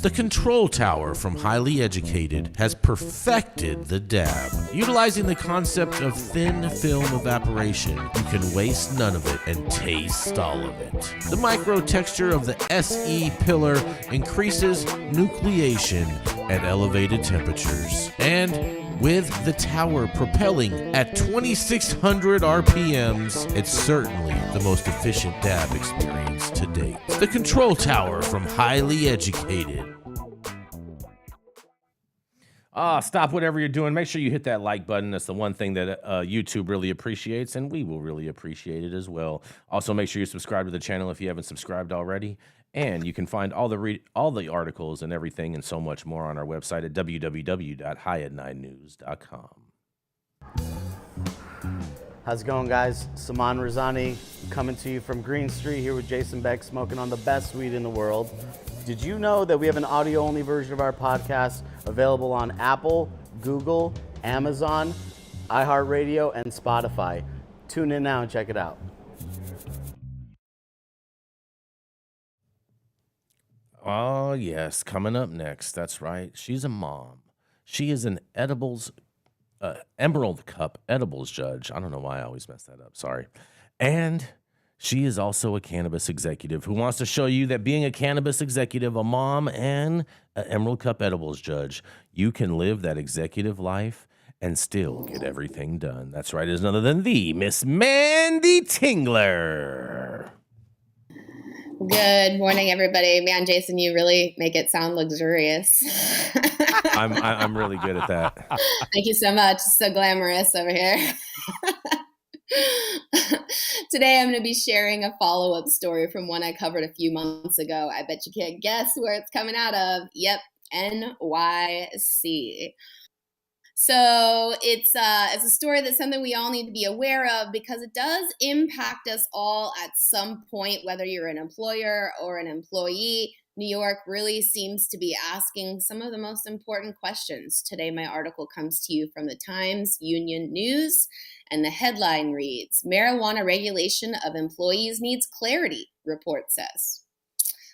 The Control Tower from Highly Educated has perfected the dab. Utilizing the concept of thin film evaporation, you can waste none of it and taste all of it. The micro texture of the SE pillar increases nucleation at elevated temperatures. And with the tower propelling at 2,600 RPMs, it's certainly the most efficient dab experience to date. The Control Tower from Highly Educated. Stop whatever you're doing. Make sure you hit that like button. That's the one thing that YouTube really appreciates, and we will really appreciate it as well. Also, make sure you subscribe to the channel if you haven't subscribed already. And you can find all the articles and everything and so much more on our website at www.highat9news.com. How's it going, guys? Saman Razani coming to you from Green Street here with Jason Beck, smoking on the best weed in the world. Did you know that we have an audio-only version of our podcast available on Apple, Google, Amazon, iHeartRadio, and Spotify? Tune in now and check it out. Oh, yes. Coming up next. That's right. She's a mom. She is an Emerald Cup edibles judge. I don't know why I always mess that up. Sorry. And she is also a cannabis executive who wants to show you that being a cannabis executive, a mom, and an Emerald Cup edibles judge, you can live that executive life and still get everything done. That's right. It's none other than the Miss Manndie Tingler. Good morning, everybody. Man, Jason, you really make it sound luxurious. I'm really good at that. Thank you so much. It's so glamorous over here. Today, I'm going to be sharing a follow-up story from one I covered a few months ago. I bet you can't guess where it's coming out of. Yep, NYC. So it's a story that's something we all need to be aware of because it does impact us all at some point, whether you're an employer or an employee. New York really seems to be asking some of the most important questions. Today, my article comes to you from the Times Union News, and the headline reads, "Marijuana regulation of employees needs clarity," report says.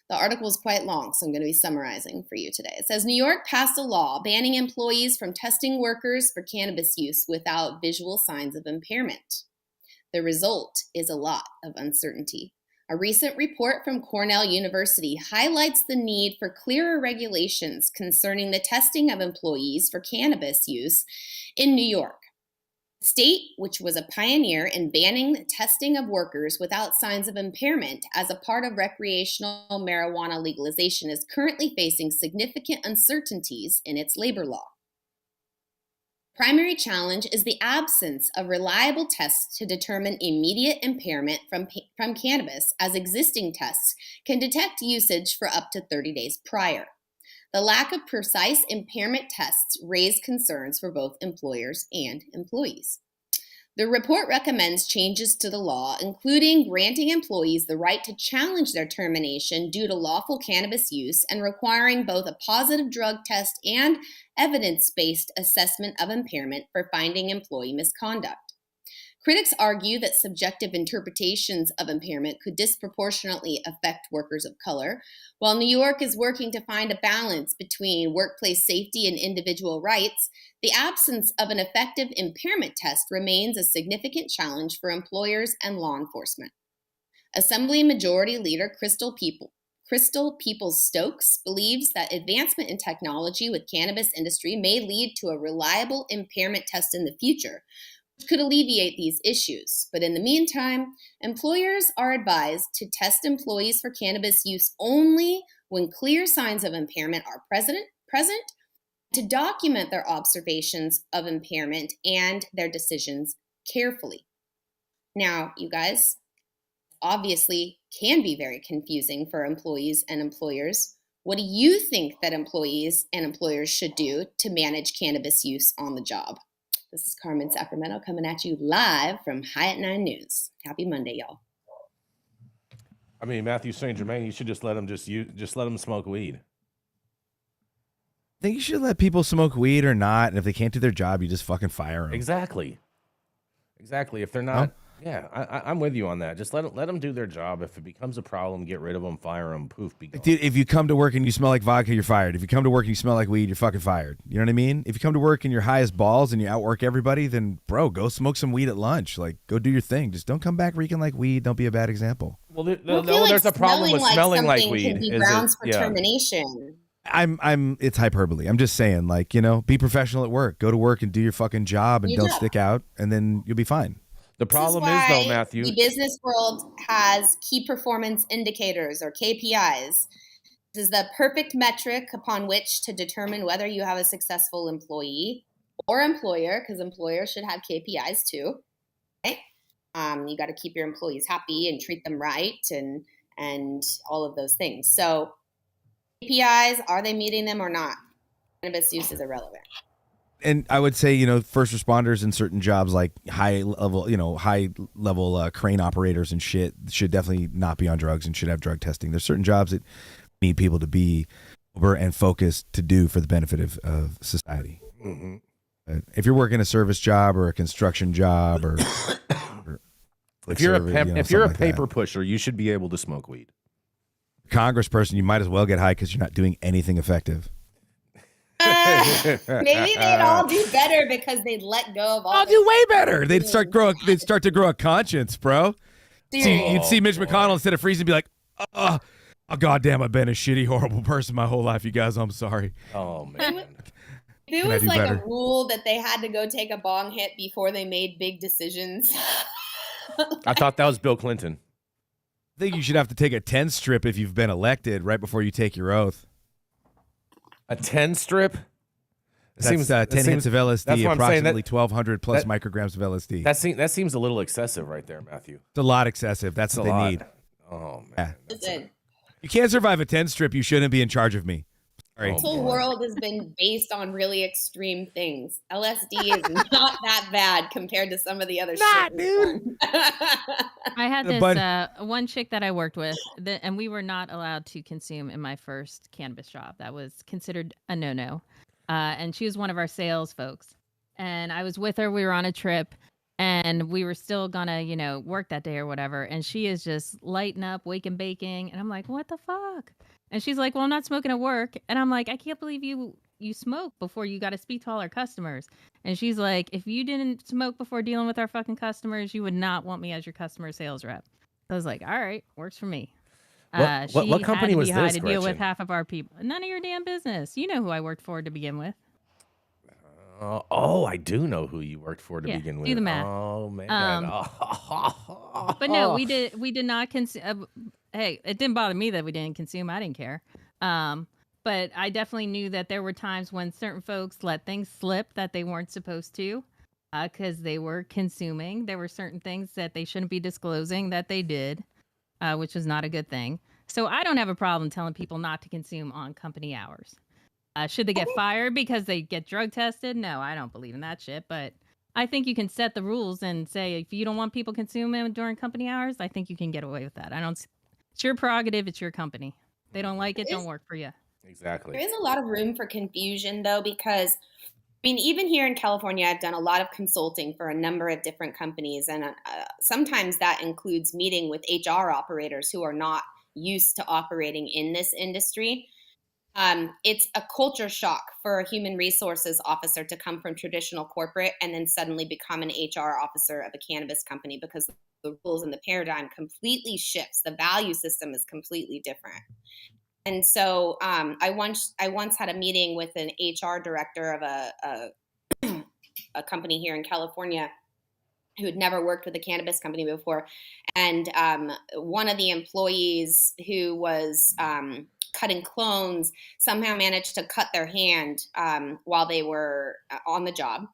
The article is quite long, so I'm going to be summarizing for you today. It says, New York passed a law banning employees from testing workers for cannabis use without visual signs of impairment. The result is a lot of uncertainty. A recent report from Cornell University highlights the need for clearer regulations concerning the testing of employees for cannabis use in New York. The state, which was a pioneer in banning the testing of workers without signs of impairment as a part of recreational marijuana legalization, is currently facing significant uncertainties in its labor law. Primary challenge is the absence of reliable tests to determine immediate impairment from cannabis, as existing tests can detect usage for up to 30 days prior. The lack of precise impairment tests raised concerns for both employers and employees. The report recommends changes to the law, including granting employees the right to challenge their termination due to lawful cannabis use and requiring both a positive drug test and evidence-based assessment of impairment for finding employee misconduct. Critics argue that subjective interpretations of impairment could disproportionately affect workers of color. While New York is working to find a balance between workplace safety and individual rights, the absence of an effective impairment test remains a significant challenge for employers and law enforcement. Assembly Majority Leader Crystal Peoples-Stokes believes that advancement in technology with cannabis industry may lead to a reliable impairment test in the future, which could alleviate these issues. But in the meantime, employers are advised to test employees for cannabis use only when clear signs of impairment are present, to document their observations of impairment and their decisions carefully. Now, you guys, obviously can be very confusing for employees and employers. What do you think that employees and employers should do to manage cannabis use on the job? This is Carmen Sacramento coming at you live from High at 9 News. Happy Monday, y'all. I mean, Mathieu St. Germain, you should just let them let them smoke weed. I think you should let people smoke weed or not, and if they can't do their job, you just fucking fire them. Exactly. If they're not, I'm with you on that. Just let them do their job. If it becomes a problem, get rid of them, fire them, poof, be gone. Dude, if you come to work and you smell like vodka, you're fired. If you come to work and you smell like weed, you're fucking fired. You know what I mean? If you come to work and you're high as balls and you outwork everybody, then bro, go smoke some weed at lunch. Like, go do your thing. Just don't come back reeking like weed. Don't be a bad example. Well, there's a problem with smelling like weed. Can be grounds for termination. It's hyperbole. I'm just saying, like, be professional at work. Go to work and do your fucking job and don't stick out, and then you'll be fine. The problem is, though, Mathieu, the business world has key performance indicators, or KPIs. This is the perfect metric upon which to determine whether you have a successful employee or employer, because employers should have KPIs too. Okay? You got to keep your employees happy and treat them right, and all of those things. So KPIs, are they meeting them or not? Cannabis use is irrelevant. And I would say, first responders in certain jobs like high level crane operators and shit should definitely not be on drugs and should have drug testing. There's certain jobs that need people to be sober and focused to do for the benefit of society. Mm-hmm. If you're working a service job or a construction job or if you're a paper pusher, you should be able to smoke weed. Congressperson, you might as well get high because you're not doing anything effective. Maybe they'd all do better because they'd let go of all. I'll do way better. They'd start to grow a conscience, bro. You'd see Mitch McConnell instead of freezing, be like, "Oh, goddamn, I've been a shitty, horrible person my whole life, you guys. I'm sorry." Oh man. If it was like a rule that they had to go take a bong hit before they made big decisions. I thought that was Bill Clinton. I think you should have to take a 10 strip if you've been elected right before you take your oath. A 10 strip? That seems 10 hits of LSD, approximately 1,200 plus micrograms of LSD. That seems a little excessive right there, Mathieu. It's a lot excessive. That's what they need. Oh, man. Yeah. You can't survive a 10 strip. You shouldn't be in charge of me. Right. This whole world has been based on really extreme things. LSD is not that bad compared to some of the other shit. Dude. I had this one chick that I worked with, and we were not allowed to consume in my first cannabis job. That was considered a no-no. And she was one of our sales folks. And I was with her. We were on a trip, and we were still gonna, work that day or whatever. And she is just lighting up, waking, baking. And I'm like, what the fuck? And she's like, well, I'm not smoking at work. And I'm like, I can't believe you smoke before you got to speak to all our customers. And she's like, if you didn't smoke before dealing with our fucking customers, you would not want me as your customer sales rep. I was like, all right, works for me. What company was this, to deal with half of our people. None of your damn business. You know who I worked for to begin with. I do know who you worked for to begin with. Do the math. Oh man. But no, we did not consume. Hey, it didn't bother me that we didn't consume. I didn't care. But I definitely knew that there were times when certain folks let things slip that they weren't supposed to because they were consuming. There were certain things that they shouldn't be disclosing that they did, which was not a good thing. So I don't have a problem telling people not to consume on company hours. Should they get fired because they get drug tested? No, I don't believe in that shit. But I think you can set the rules and say, if you don't want people consuming during company hours, I think you can get away with that. It's your prerogative. It's your company. If they don't like it, don't work for you. Exactly. There is a lot of room for confusion, though, because, even here in California, I've done a lot of consulting for a number of different companies. And sometimes that includes meeting with HR operators who are not used to operating in this industry. It's a culture shock for a human resources officer to come from traditional corporate and then suddenly become an HR officer of a cannabis company because the rules and the paradigm completely shifts. The value system is completely different. And so I once had a meeting with an HR director of a company here in California who had never worked with a cannabis company before. And one of the employees who was cutting clones somehow managed to cut their hand while they were on the job.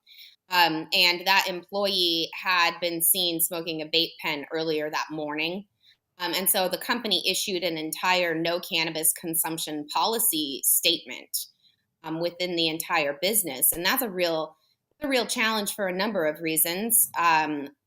And that employee had been seen smoking a vape pen earlier that morning. And so the company issued an entire no cannabis consumption policy statement within the entire business. And that's a real challenge for a number of reasons.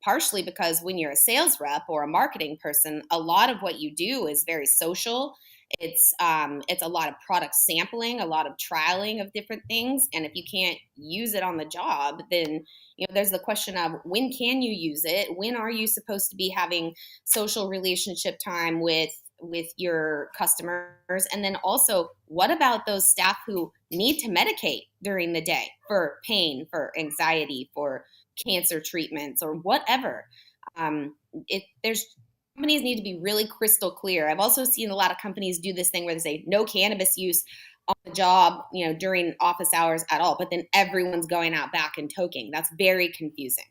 Partially because when you're a sales rep or a marketing person, a lot of what you do is very social. It's a lot of product sampling, a lot of trialing of different things. And if you can't use it on the job, then there's the question of when can you use it? When are you supposed to be having social relationship time with your customers? And then also, what about those staff who need to medicate during the day for pain, for anxiety, for cancer treatments, or whatever? Companies need to be really crystal clear. I've also seen a lot of companies do this thing where they say no cannabis use on the job, during office hours at all, but then everyone's going out back and toking. That's very confusing.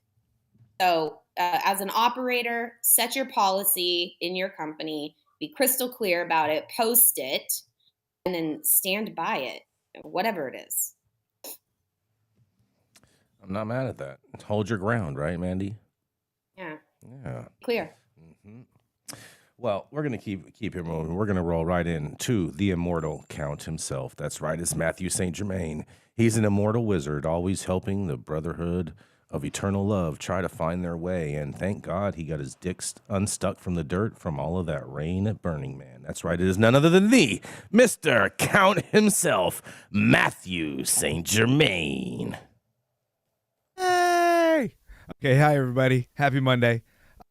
So as an operator, set your policy in your company, be crystal clear about it, post it, and then stand by it, whatever it is. I'm not mad at that. Hold your ground, right, Mandy? Yeah. Yeah. Clear. Mm-hmm. Well, we're going to keep it moving. We're going to roll right into the immortal Count himself. That's right. It's Mathieu St. Germain. He's an immortal wizard, always helping the brotherhood of eternal love try to find their way. And thank God he got his dick unstuck from the dirt from all of that rain at Burning Man. That's right. It is none other than the Mr. Count himself, Mathieu St. Germain. Hey! Okay, hi, everybody. Happy Monday.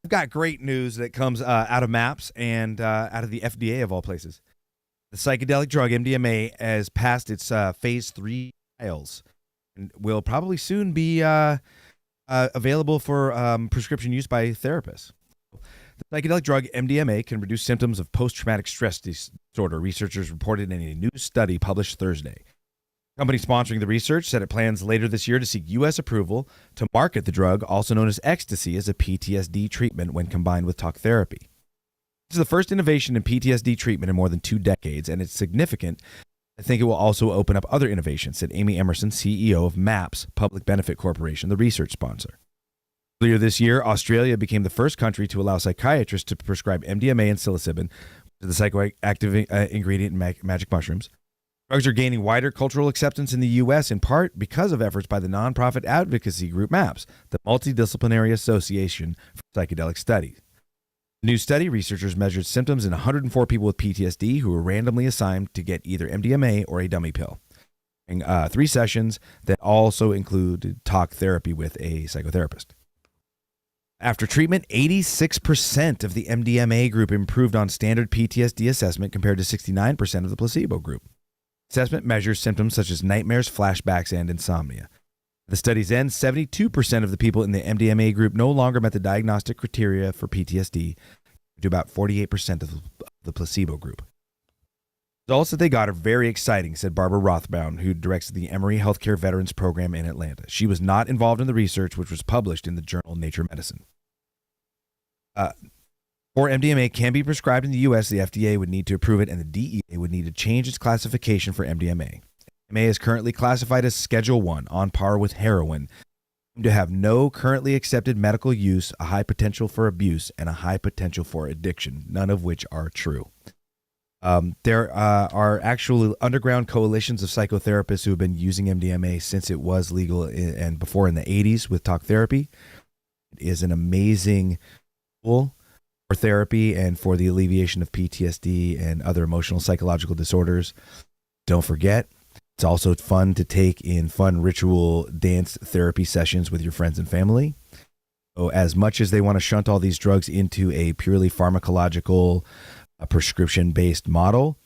I've got great news that comes out of MAPS and out of the FDA, of all places. The psychedelic drug MDMA has passed its phase 3 trials and will probably soon be available for prescription use by therapists. The psychedelic drug MDMA can reduce symptoms of post-traumatic stress disorder, researchers reported in a new study published Thursday. The company sponsoring the research said it plans later this year to seek U.S. approval to market the drug, also known as ecstasy, as a PTSD treatment when combined with talk therapy. This is the first innovation in PTSD treatment in more than 2 decades, and it's significant. I think it will also open up other innovations, said Amy Emerson, CEO of MAPS, Public Benefit Corporation, the research sponsor. Earlier this year, Australia became the first country to allow psychiatrists to prescribe MDMA and psilocybin, the psychoactive ingredient in magic mushrooms. Drugs are gaining wider cultural acceptance in the U.S. in part because of efforts by the nonprofit advocacy group MAPS, the Multidisciplinary Association for Psychedelic Studies. In the new study, researchers measured symptoms in 104 people with PTSD who were randomly assigned to get either MDMA or a dummy pill. 3 sessions that also included talk therapy with a psychotherapist. After treatment, 86% of the MDMA group improved on standard PTSD assessment compared to 69% of the placebo group. Assessment measures symptoms such as nightmares, flashbacks, and insomnia. At the study's end, 72% of the people in the MDMA group no longer met the diagnostic criteria for PTSD, to about 48% of the placebo group. Results that they got are very exciting, said Barbara Rothbaum, who directs the Emory Healthcare Veterans Program in Atlanta. She was not involved in the research, which was published in the journal Nature Medicine. Or MDMA can be prescribed in the U.S., the FDA would need to approve it, and the DEA would need to change its classification for MDMA. MDMA is currently classified as Schedule 1, on par with heroin, to have no currently accepted medical use, a high potential for abuse, and a high potential for addiction, none of which are true. There are actual underground coalitions of psychotherapists who have been using MDMA since it was legal and before in the 80s with talk therapy. It is an amazing tool for therapy and for the alleviation of PTSD and other emotional psychological disorders. Don't forget, it's also fun to take in fun ritual dance therapy sessions with your friends and family. So as much as they want to shunt all these drugs into a purely pharmacological, prescription-based model,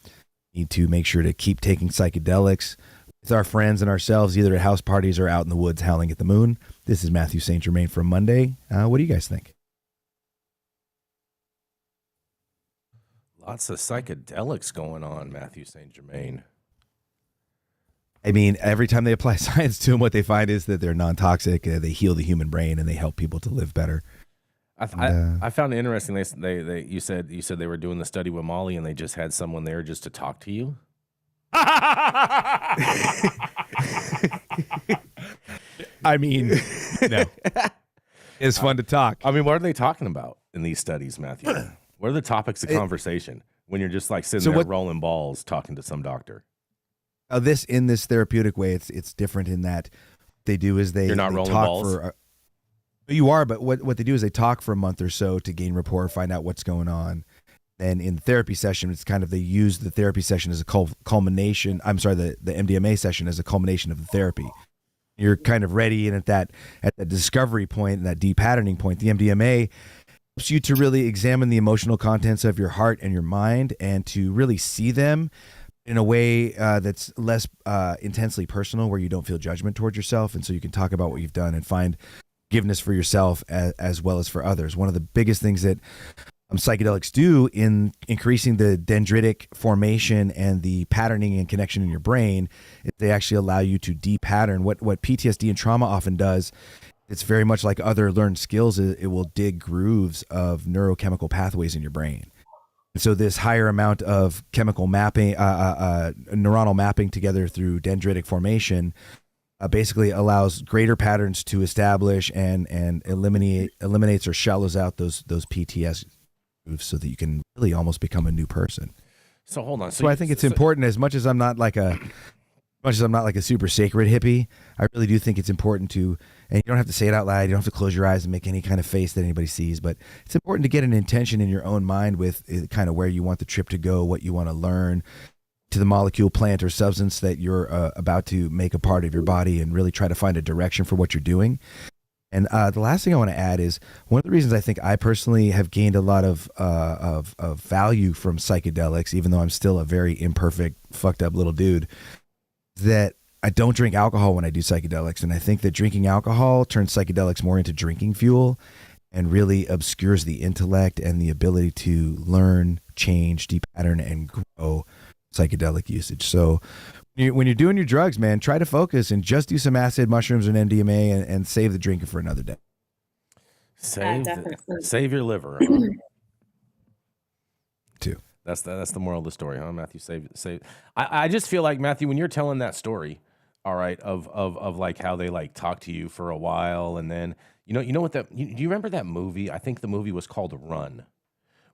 we need to make sure to keep taking psychedelics with our friends and ourselves, either at house parties or out in the woods howling at the moon. This is Mathieu St. Germain from Monday. What do you guys think? Lots of psychedelics going on, Mathieu St. Germain. I mean, every time they apply science to them, what they find is that they're non-toxic, they heal the human brain, and they help people to live better. I found it interesting. You said they were doing the study with Molly, and they just had someone there just to talk to you. I mean, no, it's fun to talk. I mean, what are they talking about in these studies, Mathieu? What are the topics of conversation when you're just like sitting there rolling balls talking to some doctor? In this therapeutic way, it's different in that they do is they you're not they rolling talk balls. You are, but what they do is they talk for a month or so to gain rapport, find out what's going on. And in the therapy session, it's kind of they use the therapy session as a culmination. I'm sorry, the MDMA session as a culmination of the therapy. You're kind of ready, and at that discovery point, and that depatterning point, the MDMA helps you to really examine the emotional contents of your heart and your mind, and to really see them in a way that's less intensely personal, where you don't feel judgment towards yourself, and so you can talk about what you've done and find forgiveness for yourself as well as for others. One of the biggest things that psychedelics do in increasing the dendritic formation and the patterning and connection in your brain is they actually allow you to depattern. What PTSD and trauma often does, it's very much like other learned skills, it will dig grooves of neurochemical pathways in your brain. And so this higher amount of chemical mapping, neuronal mapping together through dendritic formation basically allows greater patterns to establish and eliminates or shallows out those PTS grooves, so that you can really almost become a new person. So hold on. So I think it's important, as much as I'm not like a super sacred hippie, I really do think it's important to, and you don't have to say it out loud, you don't have to close your eyes and make any kind of face that anybody sees, but it's important to get an intention in your own mind with kind of where you want the trip to go, what you want to learn, to the molecule, plant, or substance that you're about to make a part of your body, and really try to find a direction for what you're doing. And the last thing I want to add is one of the reasons I think I personally have gained a lot of value from psychedelics, even though I'm still a very imperfect, fucked up little dude, that I don't drink alcohol when I do psychedelics. And I think that drinking alcohol turns psychedelics more into drinking fuel and really obscures the intellect and the ability to learn, change, depattern, and grow psychedelic usage. So when you're doing your drugs, man, try to focus and just do some acid, mushrooms, and MDMA, and save the drinking for another day. Save your liver. Too. That's the moral of the story, huh, Matthew? Save. I just feel like, Matthew, when you're telling that story, all right, of like how they like talk to you for a while, and then you know what do you remember that movie? I think the movie was called Run,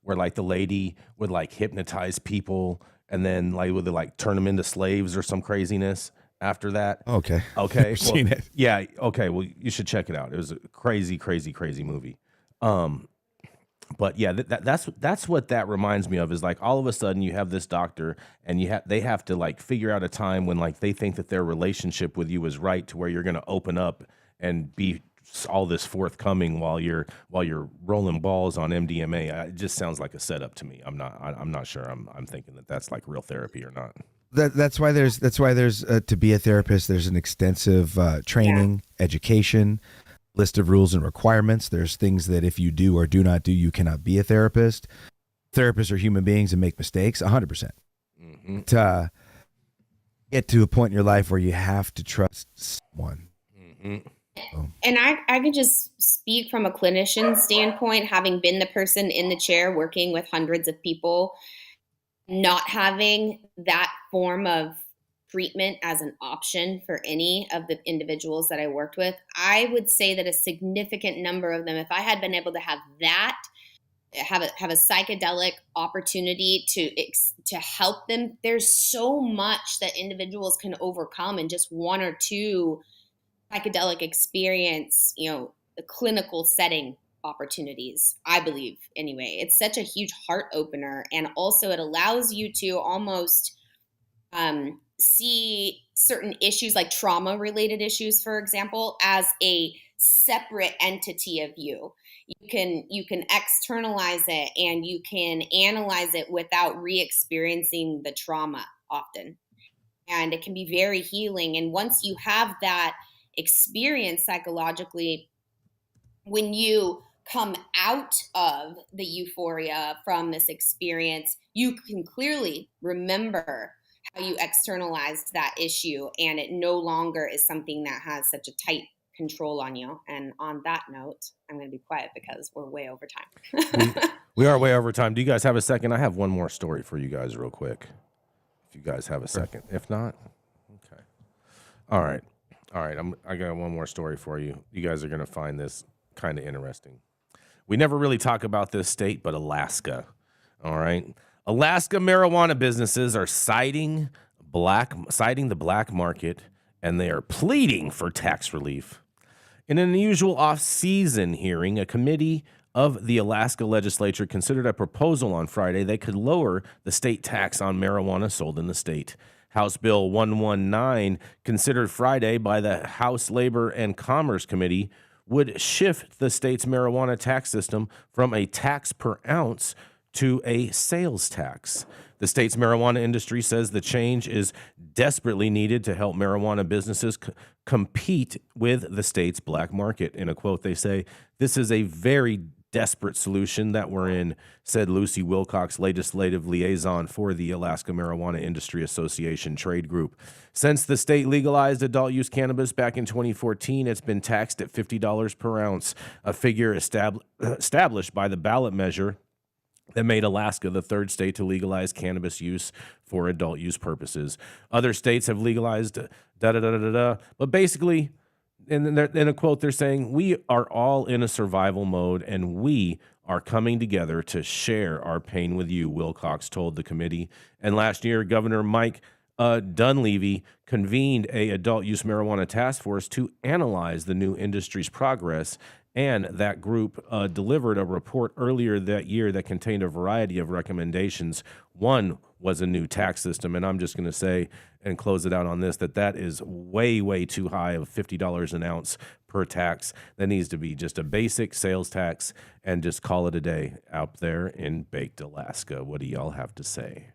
where like the lady would like hypnotize people, and then like would they like turn them into slaves or some craziness after that. Okay. Well, seen it. Yeah. Okay. Well, you should check it out. It was a crazy movie. But yeah, that's what that reminds me of, is like all of a sudden you have this doctor, and they have to like figure out a time when like they think that their relationship with you is right, to where you're going to open up and be all this forthcoming while you're rolling balls on MDMA. It just sounds like a setup to me. I'm not sure. I'm thinking that that's like real therapy or not. That's why there's to be a therapist, there's an extensive training, education, list of rules and requirements. There's things that if you do or do not do, you cannot be a therapist. Therapists are human beings and make mistakes 100%. Mm-hmm. To get to a point in your life where you have to trust someone. Mm-hmm. And I could just speak from a clinician standpoint, having been the person in the chair working with hundreds of people, not having that form of treatment as an option for any of the individuals that I worked with. I would say that a significant number of them, if I had been able to have that, have a psychedelic opportunity to help them, there's so much that individuals can overcome in just one or two psychedelic experience, the clinical setting opportunities, I believe, anyway. It's such a huge heart opener. And also it allows you to almost see certain issues like trauma related issues, for example, as a separate entity of you. You can externalize it and you can analyze it without re-experiencing the trauma often. And it can be very healing. And once you have that experience psychologically, when you come out of the euphoria from this experience, you can clearly remember how you externalized that issue, and it no longer is something that has such a tight control on you. And on that note, I'm going to be quiet because we're way over time. we are way over time. Do you guys have a second? I have one more story for you guys real quick, if you guys have a second. If not, okay. All right. I got one more story for you. You guys are going to find this kind of interesting. We never really talk about this state, but Alaska. All right. Alaska marijuana businesses are citing the black market, and they are pleading for tax relief. In an unusual off-season hearing, a committee of the Alaska legislature considered a proposal on Friday that could lower the state tax on marijuana sold in the state. House Bill 119, considered Friday by the House Labor and Commerce Committee, would shift the state's marijuana tax system from a tax per ounce to a sales tax. The state's marijuana industry says the change is desperately needed to help marijuana businesses compete with the state's black market. In a quote, they say, "This is a very desperate solution that we're in," said Lucy Wilcox, legislative liaison for the Alaska Marijuana Industry Association trade group. Since the state legalized adult use cannabis back in 2014, it's been taxed at $50 per ounce, a figure established by the ballot measure that made Alaska the third state to legalize cannabis use for adult use purposes. Other states have legalized but basically, in a quote, they're saying, "We are all in a survival mode, and we are coming together to share our pain with you," Wilcox told the committee. And last year, Governor Mike Dunleavy convened a adult use marijuana task force to analyze the new industry's progress. And that group delivered a report earlier that year that contained a variety of recommendations. One was a new tax system. And I'm just going to say and close it out on this, that is way, way too high of $50 an ounce per tax. That needs to be just a basic sales tax and just call it a day out there in baked Alaska. What do y'all have to say?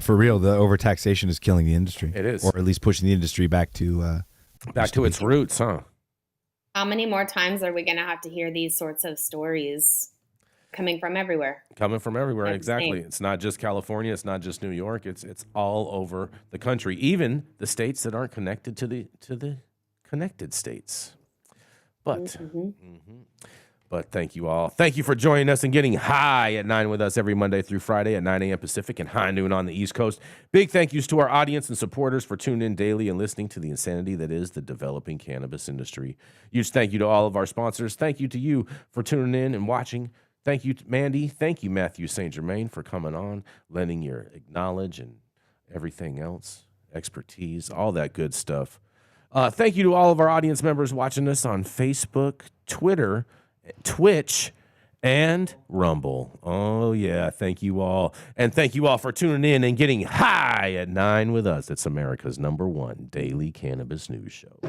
For real, the overtaxation is killing the industry. It is. Or at least pushing the industry back to its roots, huh? How many more times are we going to have to hear these sorts of stories coming from everywhere? Coming from everywhere, That's exactly. insane. It's not just California. It's not just New York. It's all over the country, even the states that aren't connected to the connected states. But But thank you all. Thank you for joining us and getting high at 9 with us every Monday through Friday at 9 a.m. Pacific and high noon on the East Coast. Big thank yous to our audience and supporters for tuning in daily and listening to the insanity that is the developing cannabis industry. Huge thank you to all of our sponsors. Thank you to you for tuning in and watching. Thank you, Manndie. Thank you, Mathieu St, Germain, for coming on, lending your knowledge and everything else, expertise, all that good stuff. Thank you to all of our audience members watching us on Facebook, Twitter, Twitch, and Rumble. Oh, yeah. Thank you all. And thank you all for tuning in and getting high at 9 with us. It's America's #1 daily cannabis news show.